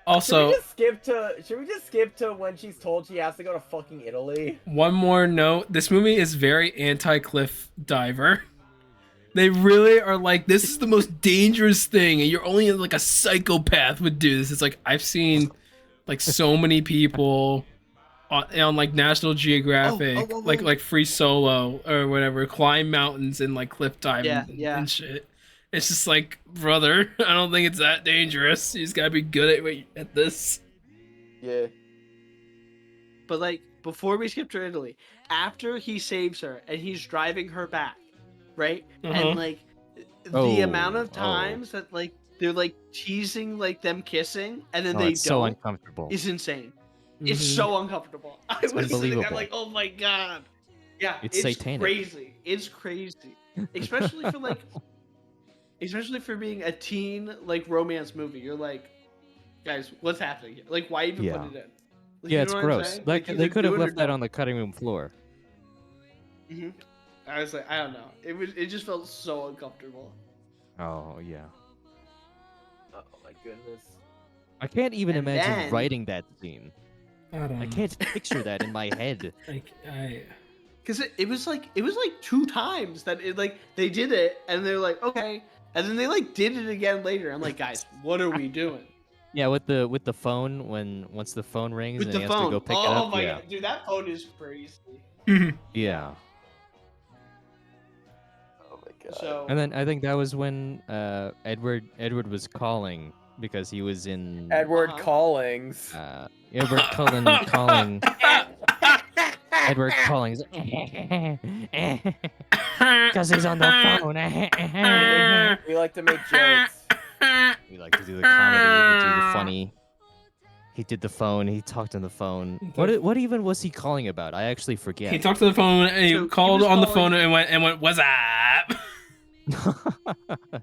Also, should we just skip to when she's told she has to go to fucking Italy? one more note. This movie is very anti-cliff diver. They really are like, this is the most dangerous thing, and you're only like a psychopath would do this. It's like, I've seen like so many people on like National Geographic, whoa. like Free Solo or whatever, climb mountains and like cliff dive and shit. It's just like, brother, I don't think it's that dangerous. You just gotta be good at this. Yeah. But like, before we skip to Italy, after he saves her and he's driving her back, right? Uh-huh. And like, the Oh, amount of times that like they're like teasing like them kissing and then Oh, they it's so don't uncomfortable. is insane. It's Mhm. so uncomfortable. I was sitting there unbelievable. like, oh my god. Yeah, It's satanic. crazy. It's crazy. Especially for like especially for being a teen like romance movie. You're like, guys, what's happening here? Like why even Yeah. put it in? Like, Yeah, you it's know what I'm gross. saying? Like either they could have do it or left that don't. on the cutting room floor. Mhm. I was like, I don't know. It just felt so uncomfortable. Oh yeah. Oh my goodness. I can't even And imagine then- writing that scene. I don't know. I can't picture that in my head. Cause it was like 2 times that it like they did it and they're like, okay, and then they like did it again later. I'm like, guys, what are we doing? Yeah, with the phone once the phone rings With and the he has phone. to go pick it Oh up. my Yeah. god, dude, that phone is crazy. Yeah. Oh my god. So And then I think that was when Edward was calling because he was in Edward Uh-huh. Callings. Edward calling Edward Collins because he's on the phone. We like to make jokes. We like to do the comedy, we do the funny. He did the phone. He talked on the phone. What even was he calling about? I actually forget. He talked to the phone and he So he called was on the calling- phone and went, "What's up?"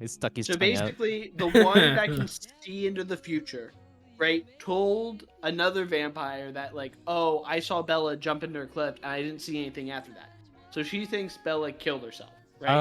He stuck his So tongue out. basically, the one that can see into the future, right, told another vampire that, like, oh, I saw Bella jump into her cliff and I didn't see anything after that. So she thinks Bella killed herself, right?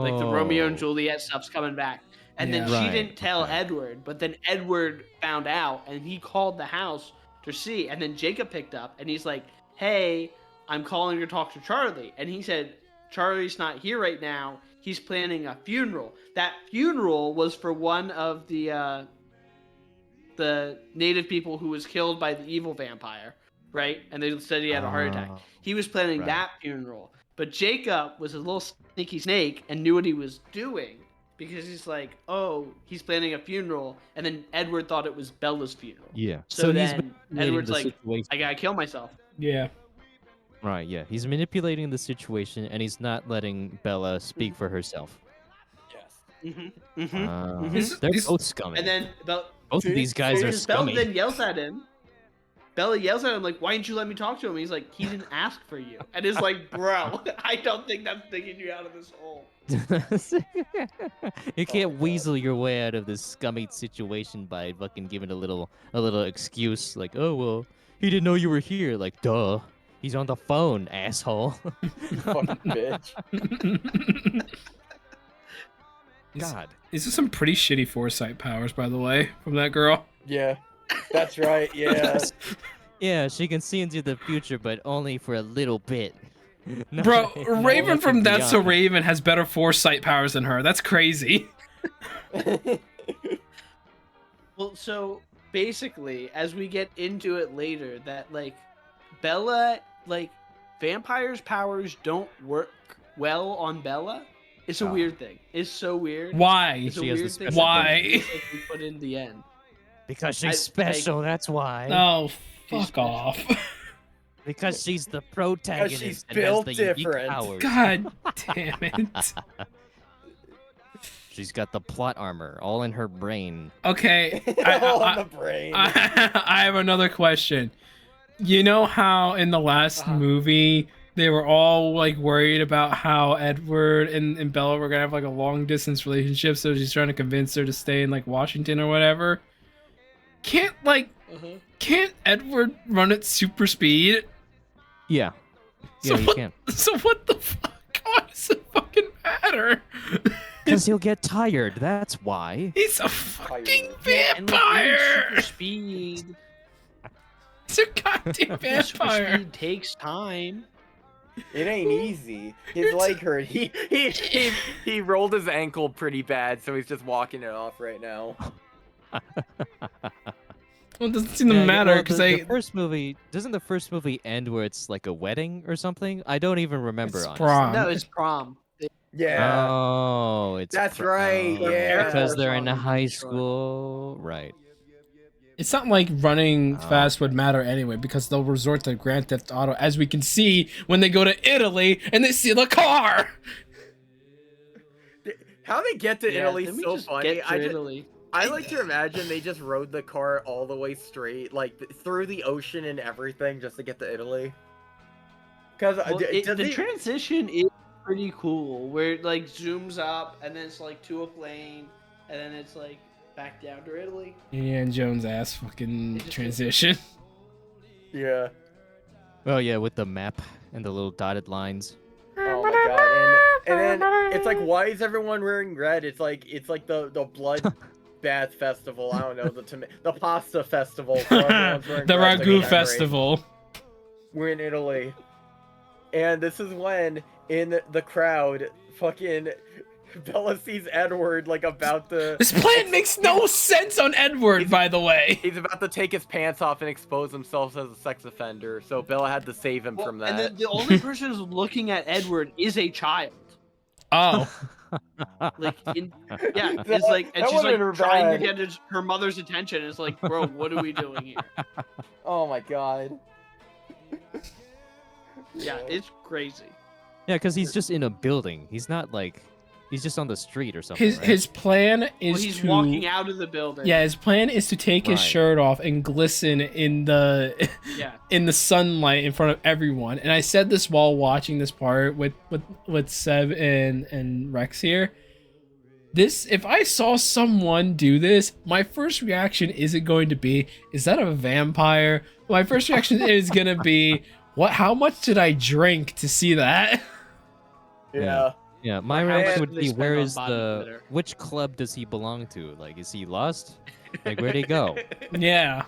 Like the Romeo and Oh. Juliet stuff's coming back. And then Yeah. she Right, didn't tell okay. Edward, but then Edward found out and he called the house to see. And then Jacob picked up and he's like, hey, I'm calling to talk to Charlie. And he said, Charlie's not here right now. He's planning a funeral. That funeral was for one of the native people who was killed by the evil vampire, right? And they said he had a heart attack. Oh, He was planning right. that funeral. But Jacob was a little sneaky snake and knew what he was doing because he's like, oh, he's planning a funeral. And then Edward thought it was Bella's funeral. Yeah. So he's then manipulating Edward's the like, situation. I gotta kill myself. Yeah. Right, yeah. He's manipulating the situation and he's not letting Bella speak for herself. Yes. Mm-hmm. Mm-hmm. He's- They're he's- both scummy. And then Both of these guys are because Bella scummy. then yells at him. Bella yells at him like, "Why didn't you let me talk to him?" He's like, "He didn't ask for you." And it's like, "Bro, I don't think that's digging you out of this hole." You can't God. weasel your way out of this scummy situation by fucking giving a little excuse like, oh well, he didn't know you were here. Like, duh, he's on the phone, asshole. Fucking bitch. God. These are some pretty shitty foresight powers, by the way, from that girl. Yeah. That's right. Yeah. Yeah, she can see into the future, but only for a little bit. Not- Bro, not Raven from looking That's So beyond. Raven has better foresight powers than her. That's crazy. Well, so basically, as we get into it later, that like Bella, like vampires' powers don't work well on Bella. It's a Ah. weird thing. It's so weird. Why? It's a She has the weird thing. special Why? It's like we put in the end. Because she's I- special, that's why. Oh, She's fuck off. Because she's the protagonist she's and has built the unique different. powers. God damn it. She's got the plot armor all in her brain. Okay. All on the brain. I have another question. You know how in the last movie they were all like worried about how Edward and Bella were gonna have like a long distance relationship, so she's trying to convince her to stay in like Washington or whatever. Can't Edward run at super speed? Yeah. So Yeah, you what, can. So what the fuck? Why does it fucking matter? Because he'll get tired, that's why. He's a fucking And like, vampire. super speed. He's a goddamn Super vampire. speed takes time. It ain't easy. His leg hurt. He rolled his ankle pretty bad, so he's just walking it off right now. Well, it doesn't seem to Yeah, matter well, because the first movie doesn't the first movie end where it's like a wedding or something? I don't even remember. It's honestly. prom. No, it's prom. Yeah. Oh, it's That's right, yeah. because they're in Prom, high sure. school, right? It's not like running Oh. fast would matter anyway because they'll resort to Grand Theft Auto, as we can see when they go to Italy and they steal a car. How they get to Italy then we so just funny. get to Italy. I like to imagine they just rode the car all the way straight, like through the ocean and everything, just to get to Italy. Because Well, the transition is pretty cool, where it like zooms up and then it's like to a plane, and then it's like back down to Italy. Indiana Jones ass fucking It just- transition. yeah. Oh yeah, with the map and the little dotted lines. Oh my god. And then it's like, why is everyone wearing red? It's like the blood bath festival. I don't know, the pasta festival. So everyone's wearing The red to Ragu commemorate. Festival. We're in Italy. And this is when, in the crowd, fucking Bella sees Edward, like, about to... This plan makes no sense on Edward, by the way. He's about to take his pants off and expose himself as a sex offender, so Bella had to save him from that. And then the only person who's looking at Edward is a child. Oh. Like, yeah, That- it's like, and that she's like wasn't trying to bad. get her mother's attention. It's like, bro, what are we doing here? Oh my god. Yeah, it's crazy. Yeah, because he's just in a building. He's not He's just on the street or something. His right? his plan Well, is he's to walking out of the building. Yeah, his plan is to take his Right. shirt off and glisten in the Yeah. in the sunlight in front of everyone. And I said this while watching this part with Seb and Rex here. This, if I saw someone do this, my first reaction isn't going to be, is that a vampire? My first reaction is gonna be, what? How much did I drink to see that? Yeah. Yeah, my Or how reaction much would do they be, spend where on is body the glitter? which club does he belong to? Like, is he lost? Like, where'd he go? Yeah.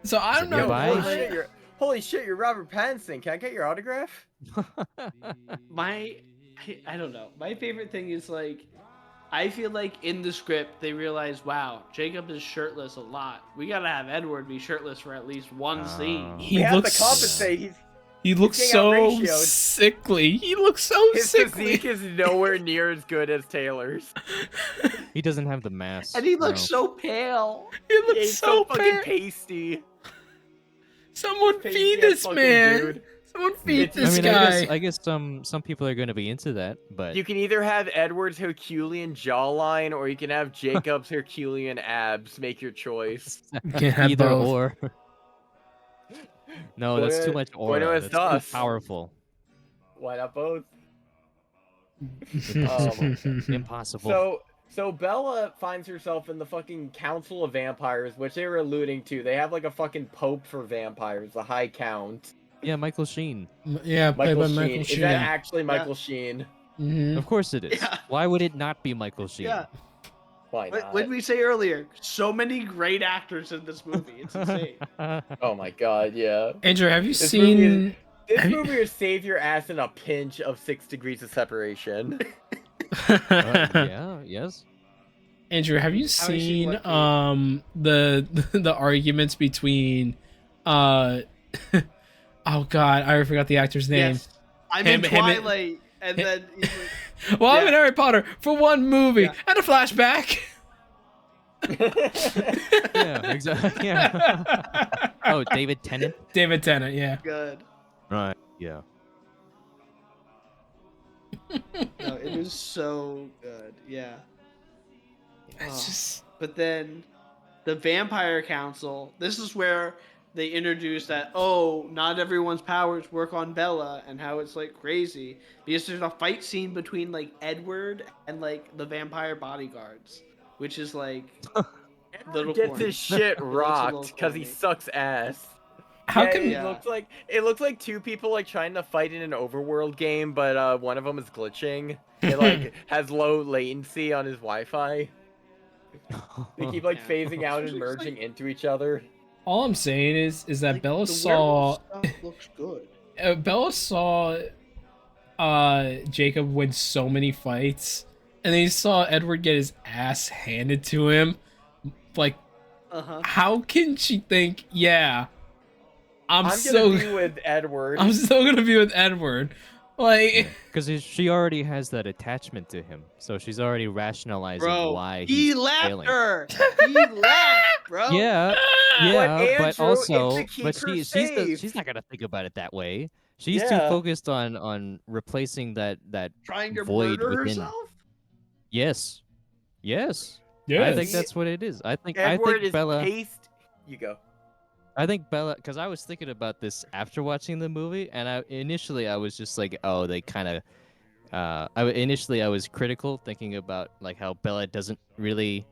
So I don't it know. nearby? Holy shit, you're Robert Pattinson. Can I get your autograph? I don't know. My favorite thing is like, I feel like in the script they realized, wow, Jacob is shirtless a lot. We gotta have Edward be shirtless for at least one scene. He We have looks to compensate. He looks getting so out-ratioed. sickly. He looks so His sickly. physique is nowhere near as good as Taylor's. He doesn't have the mask. And he looks no. so pale. He looks He's so fucking bad. pasty. Someone Pasty feed ass this fucking man. dude. Someone feed It's- this I mean, guy. I guess some people are going to be into that, but You can either have Edward's Herculean jawline or you can have Jacob's Herculean abs. Make your choice. Can't have either both. or. No, that's too much Bueno aura. es That's too dos. powerful. Why not both? Impossible. So Bella finds herself in the fucking Council of Vampires, which they were alluding to. They have like a fucking pope for vampires, the High Count. Yeah, Michael Sheen. Yeah, played Michael by Sheen. Michael Is Sheen. that actually Michael Sheen? Mhm. Of course it is. Yeah. Why would it not be Michael Sheen? Yeah. Why What not? did we say earlier? So many great actors in this movie. It's insane. Oh my god, yeah. Andrew, have you This movie seen? This Have you- movie will save your ass in a pinch of 6 degrees of separation. Yeah, yes. Andrew, have you How is she seen lucky? the arguments between oh god, I forgot the actor's name. Yes. I'm Him- in him and- Twilight, and then he's like, Well, I'm in Yeah. Harry Potter for one movie Yeah. and a flashback. Yeah, exactly. Yeah. Oh, David Tennant. David Tennant, yeah. good. Right. Yeah. No, it was so good. Yeah. It's Oh. just But then the Vampire Council, this is where they introduce that, oh, not everyone's powers work on Bella, and how it's like crazy. Because there's a fight scene between like Edward and like the vampire bodyguards, which is like little Gets corny. his shit It looks a rocked little because he corny. sucks ass. how Yeah, can it Yeah. looks like two people like trying to fight in an overworld game, but one of them is glitching. It like has low latency on his Wi-Fi. They keep like Yeah. phasing out It's and just merging like- into each other. all I'm saying is that Like, Bella the saw werewolf stuff looks good. Bella saw Jacob win so many fights, and then he saw Edward get his ass handed to him. Like, Uh-huh. how can she think, yeah, I'm I'm so gonna be with Edward. I'm still gonna be with Edward. Like, Because she already has that attachment to him, so she's already rationalizing Bro, why he he's left failing. her. He left, bro. Yeah, But yeah, but Andrew, it's also, to keep but her she's safe. not gonna think about it that way. She's too Yeah. focused on replacing that Trying to void murder within. herself? Yes, yes. yes. I think that's what it is. I think Edward is Bella. paced. You go. I think Bella, because I was thinking about this after watching the movie, and initially I was just like, oh, they kind of. Initially I was critical, thinking about like how Bella doesn't really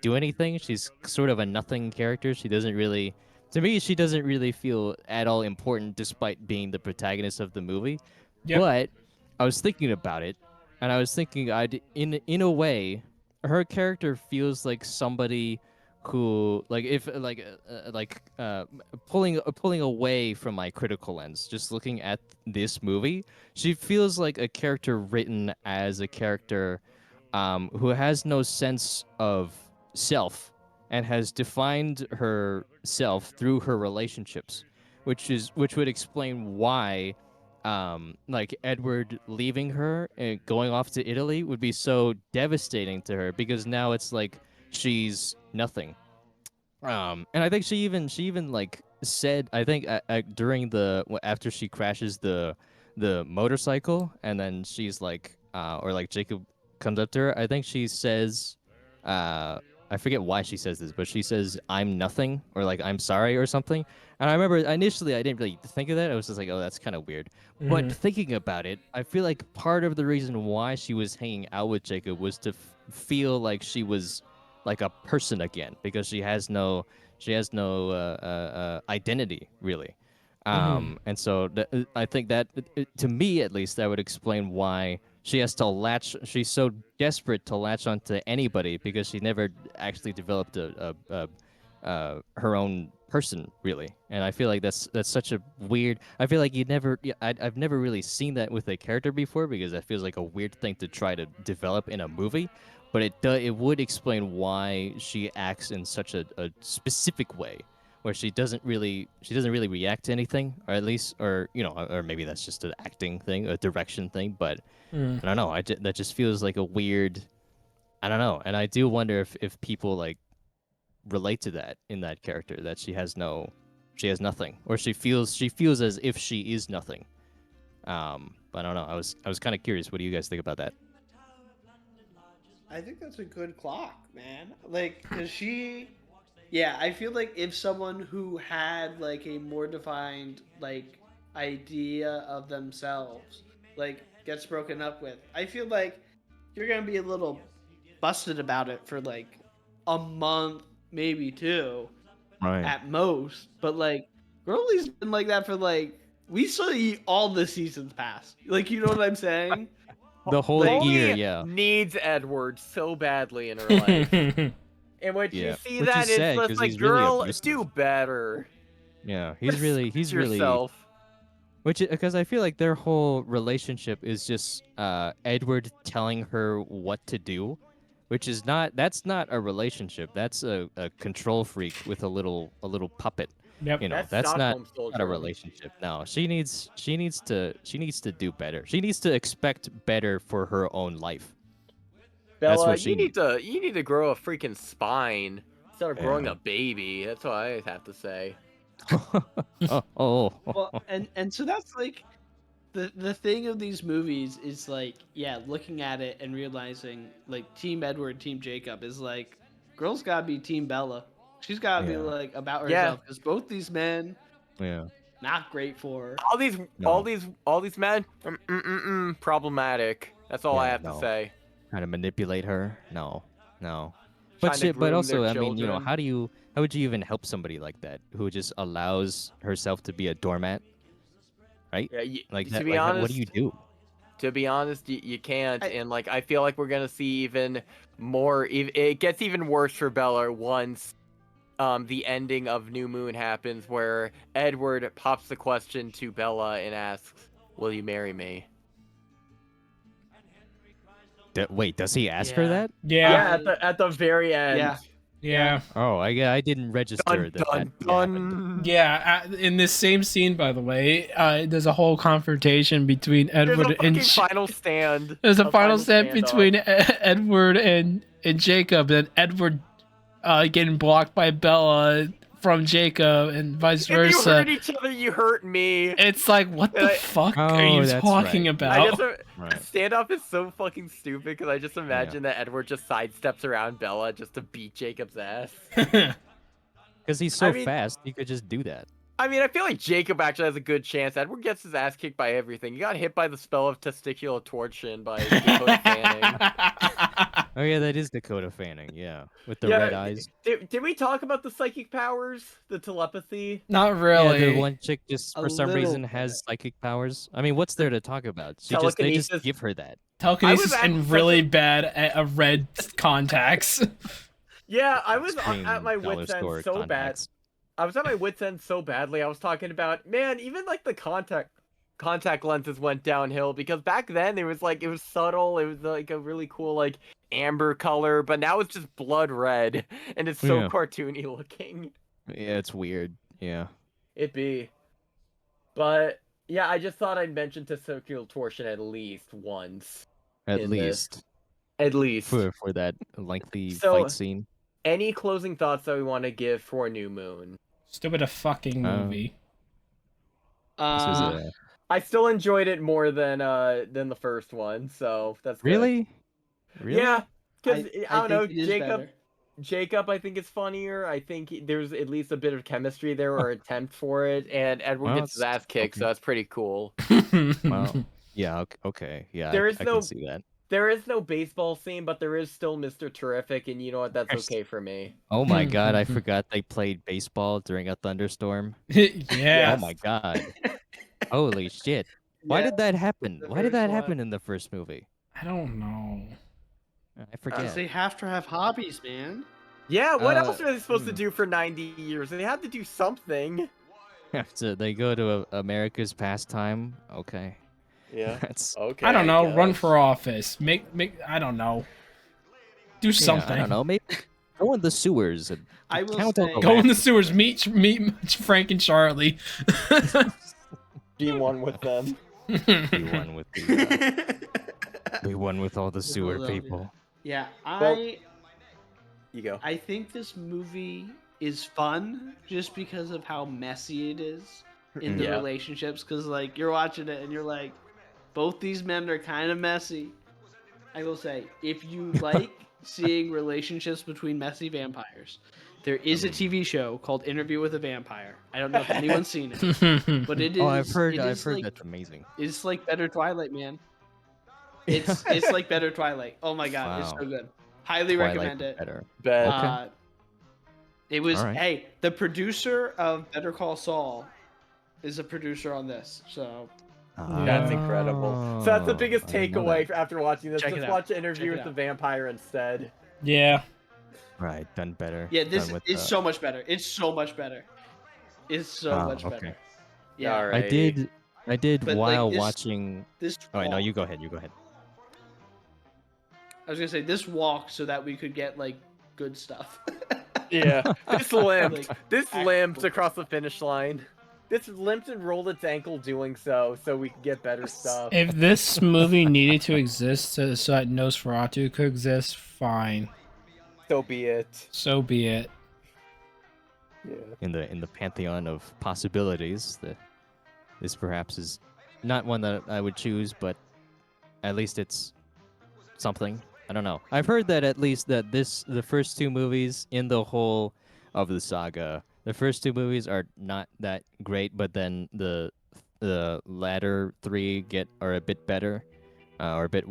do anything. She's sort of a nothing character. She doesn't really, to me, she doesn't really feel at all important, despite being the protagonist of the movie. Yep. But I was thinking about it, and I was thinking, in a way, her character feels like somebody who, like, if pulling away from my critical lens, just looking at this movie, she feels like a character written as a character who has no sense of self and has defined herself through her relationships, which would explain why like Edward leaving her and going off to Italy would be so devastating to her, because now it's like she's nothing. And I think she even like said, I think during after she crashes the motorcycle, and then she's like or like Jacob comes up to her, I think she says, I forget why she says this, but she says, "I'm nothing," or like, "I'm sorry," or something. And I remember initially I didn't really think of that. I was just like, "Oh, that's kind of weird." But thinking about it, I feel like part of the reason why she was hanging out with Jacob was to feel like she was like a person again, because she has no identity really. And so I think that to me at least, that would explain why she has to latch. She's so desperate to latch onto anybody because she never actually developed her own person really. And I feel like that's such a weird. I feel like I've never really seen that with a character before, because that feels like a weird thing to try to develop in a movie. But it would explain why she acts in such a specific way, where she doesn't really react to anything, or at least, or or maybe that's just an acting thing, a direction thing. But I don't know. That just feels like a weird. I don't know, and I do wonder if people like relate to that in that character, that she has nothing, or she feels as if she is nothing. But I don't know. I was kind of curious. What do you guys think about that? I think that's a good clock, man. Like, cause yeah, I feel like if someone who had like a more defined like idea of themselves like gets broken up with, I feel like you're gonna be a little busted about it for like a month, maybe two Right. at most. But like, Girlie's been like that for like we saw all the seasons pass. Like, you know what I'm saying? The whole Like, year, Chloe yeah. needs Edward so badly in her life. And when you Yeah. see Which that, is it's sad just because like, he's really girl, abusive. do better. Yeah, Respect he's really. yourself. Which, because I feel like their whole relationship is just Edward telling her what to do, which is that's not a relationship. That's a control freak with a little puppet. Yep. That's That's not Stockholm a syndrome. relationship. No, she needs to do better. She needs to expect better for her own life. That's Bella, what she needs. you need to grow a freaking spine instead of growing Yeah. a baby. That's what I have to say. Oh. well, and so that's like the thing of these movies is like, yeah, looking at it and realizing like Team Edward, Team Jacob is like, girl's gotta be Team Bella. She's gotta be Yeah. like about Yeah. herself because both these men Yeah. not great for her. All No. these men, problematic. That's all I Yeah. have to No. say. Trying to manipulate her? No. But Trying to shit, but groom their also, I mean, children. how would you even help somebody like that who just allows herself to be a doormat, right? Yeah, Like to that, be what do you honest, do? you can't. I, And like, I feel like we're gonna see even more. It gets even worse for Bella once the ending of New Moon happens, where Edward pops the question to Bella and asks, "Will you marry me?" Wait, does he ask her yeah, that? Yeah. Yeah, I at the very end. yeah Yeah. Oh, I didn't register Dun that dun happened. dun. Yeah. In this same scene, by the way, there's a whole confrontation between There's a Edward and fucking final stand. there's a final step standoff. between Edward and Jacob, and Edward getting blocked by Bella from Jacob, and vice If you versa. hurt each other, you hurt me. It's like, what And the I- fuck are Oh, you that's talking right. about? I just Right. that standoff is so fucking stupid because I just imagine that Edward just sidesteps around Bella just to beat Jacob's ass. Because he's so I mean- fast, he could just do that. I mean, I feel like Jacob actually has a good chance. Edward gets his ass kicked by everything. He got hit by the spell of testicular torsion by Dakota Fanning. Oh yeah, that is Dakota Fanning. Yeah, with the red eyes. Did we talk about the psychic powers, the telepathy? Not Yeah, really. the one chick just A for some little reason bit. has psychic powers. I mean, what's there to talk about? They just Telekinesis. give her that. Telekinesis I was and at really such a- bad at red contacts. Yeah, I was Extreme at my dollar wits end store so contacts. bad. I was at my wits end so badly. I was talking about, man, even like the contact lenses went downhill because back then it was subtle. It was like a really cool like amber color, but now it's just blood red and it's so Yeah. cartoony looking. Yeah, it's weird. Yeah. It be. But yeah, I just thought I'd mention testicular torsion at least once. At in this. least At least. for that lengthy So- fight scene. Any closing thoughts that we want to give for New Moon? Stupid a fucking movie. This is I still enjoyed it more than the first one, so that's good. Really? Really? Yeah, because I don't know, think it is better. Jacob, I think is funnier. I think there's at least a bit of chemistry there or attempt for it, and Edward Well, gets his ass kicked, so okay. that's pretty cool. Well, yeah, okay. Yeah, There is I no can see that. There is no baseball scene, but there is still Mr. Terrific, and you know what? That's There's- okay for me. Oh my god, I forgot they played baseball during a thunderstorm. Yeah. Oh my god. Holy shit. Why Yeah, did that happen? the Why did first that one. happen in the first movie? I don't know. I Because forget. they have to have hobbies, man. Yeah, what else are they supposed to hmm. do for 90 years? They have to do something. After they go to America's pastime. Okay. Yeah. That's Okay. I don't know. Run guess. for office. Make. I don't know. Do yeah, something. I don't know. Maybe go in the sewers and I will count all say- the Go in the rats. sewers. Meet Frank and Charlie. Be one with them. We won with the we won with all the sewer Philadelphia. people. Yeah, Well- You go. I think this movie is fun just because of how messy it is in the Yeah. relationships. Because like you're watching it and you're like, both these men are kind of messy. I will say, if you like seeing relationships between messy vampires, there is a TV show called Interview with a Vampire. I don't know if anyone's seen it, but it is. Oh, I've heard it is like, that's amazing. It's like better Twilight, man. It's like better Twilight. Oh my god, it's Wow. so good. Highly Twilight recommend was it. better. Bet. Okay. It was Alright. hey, the producer of Better Call Saul is a producer on this. So That's incredible. So that's the biggest I didn't know takeaway that. after watching this. Check Just it out. watch an interview Check it with the out. vampire instead. Yeah. Right, done better. yeah, this done with is the- so much better. It's so much better. It's so Oh, much okay. better. Yeah. Alright. I did But, like, while this- watching. This Oh, wait, no, walk- you go ahead. You go ahead. I was gonna say this walk so that we could get like good stuff. Yeah. This limped. Like, This actual- limped across the finish line. This limped and rolled its ankle doing so we could get better stuff. If this movie needed to exist so that Nosferatu could exist, fine. So be it. So be it. Yeah. In the pantheon of possibilities, this perhaps is not one that I would choose, but at least it's something. I don't know. I've heard that at least that the first two movies in the whole of the saga, the first two movies are not that great, but then the latter three are a bit better, or a bit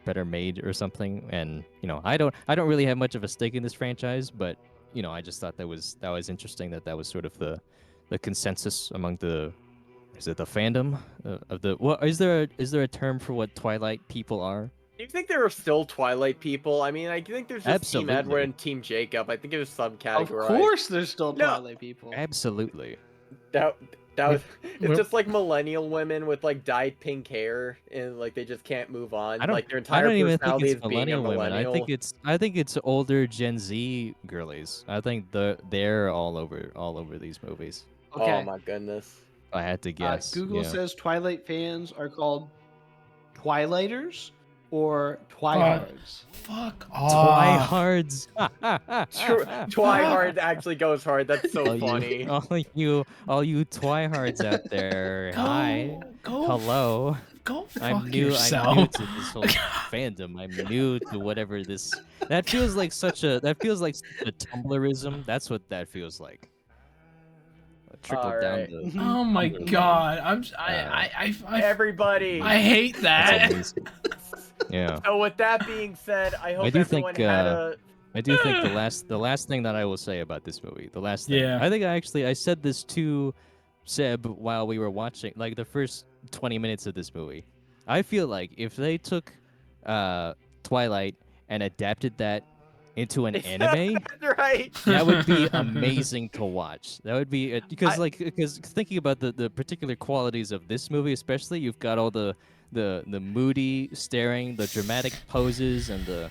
better made or something. And I don't really have much of a stake in this franchise, but I just thought that was interesting that was sort of the consensus among the fandom of the. Well, is there a term for what Twilight people are? Do you think there are still Twilight people? I mean, I think there's just Absolutely. Team Edward and Team Jacob. I think it was Of subcategorized. course, there's still No. Twilight people. Absolutely. That was. It's Well- just like millennial women with like dyed pink hair, and like they just can't move on. I don't. Like their I entire don't even think personality it's is being a millennial women. millennial. I think it's older Gen Z girlies. I think they're all over these movies. Okay. Oh my goodness. If I had to guess. Google yeah. says Twilight fans are called Twilighters or Twihards. Fuck off. Twihards. Twihard actually goes hard. That's so all funny. all you Twihards out there. Hi. Go. Hello. Go fuck I'm new yourself. to this whole fandom. I'm new to whatever this. That feels like a Tumblrism. That's what that feels like. Trickle down Alright. the. Oh my Tumblr. god. Everybody. I hate That's that. amazing. Yeah. So with that being said, I hope do everyone think, had a. I do think the last thing that I will say about this movie, the last thing, Yeah. I think I said this to Seb while we were watching, like the first 20 minutes of this movie. I feel like if they took Twilight and adapted that into an anime, Right. that would be amazing to watch. That would be because thinking about the particular qualities of this movie, especially, you've got all the moody staring, the dramatic poses, and the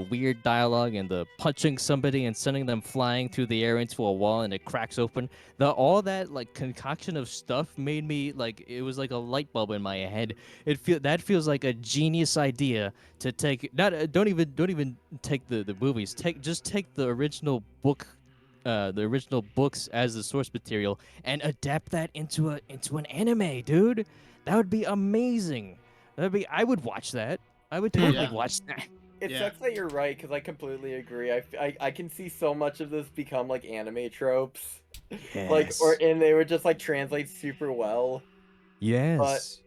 weird dialogue, and the punching somebody and sending them flying through the air into a wall and it cracks open. All that like concoction of stuff made me like it was like a light bulb in my head. That feels like a genius idea to take. Don't even take the movies. Take the original book the original books as the source material and adapt that into an anime, dude. That would be amazing. I would watch that. I would totally Yeah. watch that. It Yeah. sucks that you're right, because I completely agree. I can see so much of this become like anime tropes. Like, and they would just like translate super well. Yes.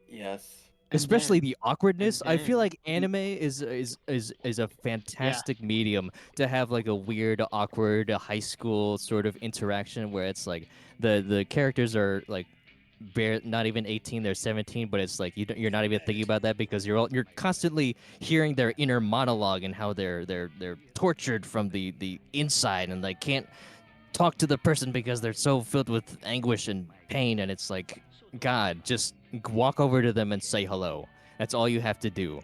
Yes. And Especially then- the awkwardness. I feel then like anime is a fantastic medium to have like a weird, awkward high school sort of interaction where it's like the characters are like not even 18, they're 17, but it's like you're not even thinking about that because you're constantly hearing their inner monologue and how they're tortured from the inside and they can't talk to the person because they're so filled with anguish and pain, and it's like, God, just walk over to them and say hello. That's all you have to do.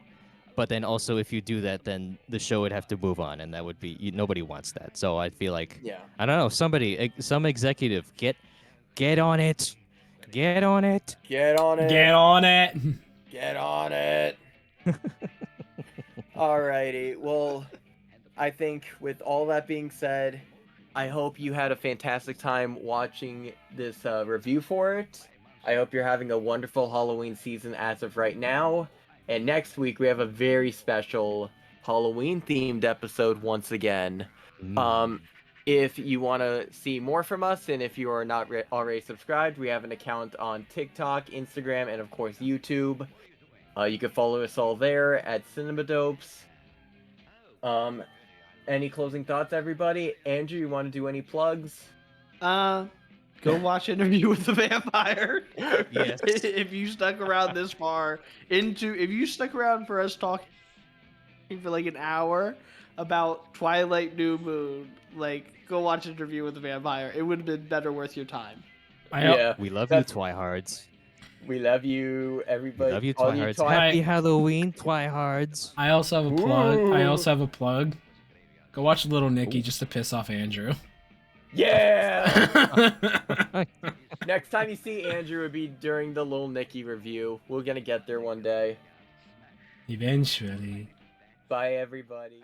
But then also, if you do that, then the show would have to move on, and that would be nobody wants that. So I feel like Yeah. I don't know, some executive, get on it, get on it. Get on it. Get on it. Get on it. Alrighty. Well, I think with all that being said, I hope you had a fantastic time watching this review for it. I hope you're having a wonderful Halloween season as of right now. And next week we have a very special Halloween themed episode once again. If you want to see more from us, and if you are not already subscribed, we have an account on TikTok, Instagram, and of course YouTube. You can follow us all there at CinemaDopes. Any closing thoughts, everybody? Andrew, you want to do any plugs? Go watch Interview with the Vampire. Yes. If you stuck around this far if you stuck around for us talking for like an hour about Twilight New Moon, like go watch Interview with the Vampire. It would have been better worth your time. Yeah, We love you, that's- Twihards. we love you, everybody. We love you, all Twihards. Twi- Happy Halloween, Twihards. I also have a plug. I Ooh. also have a plug. Go watch Little Nicky just to piss off Andrew. Yeah! Next time you see Andrew would be during the Little Nicky review. We're gonna get there one day. Eventually. Bye, everybody.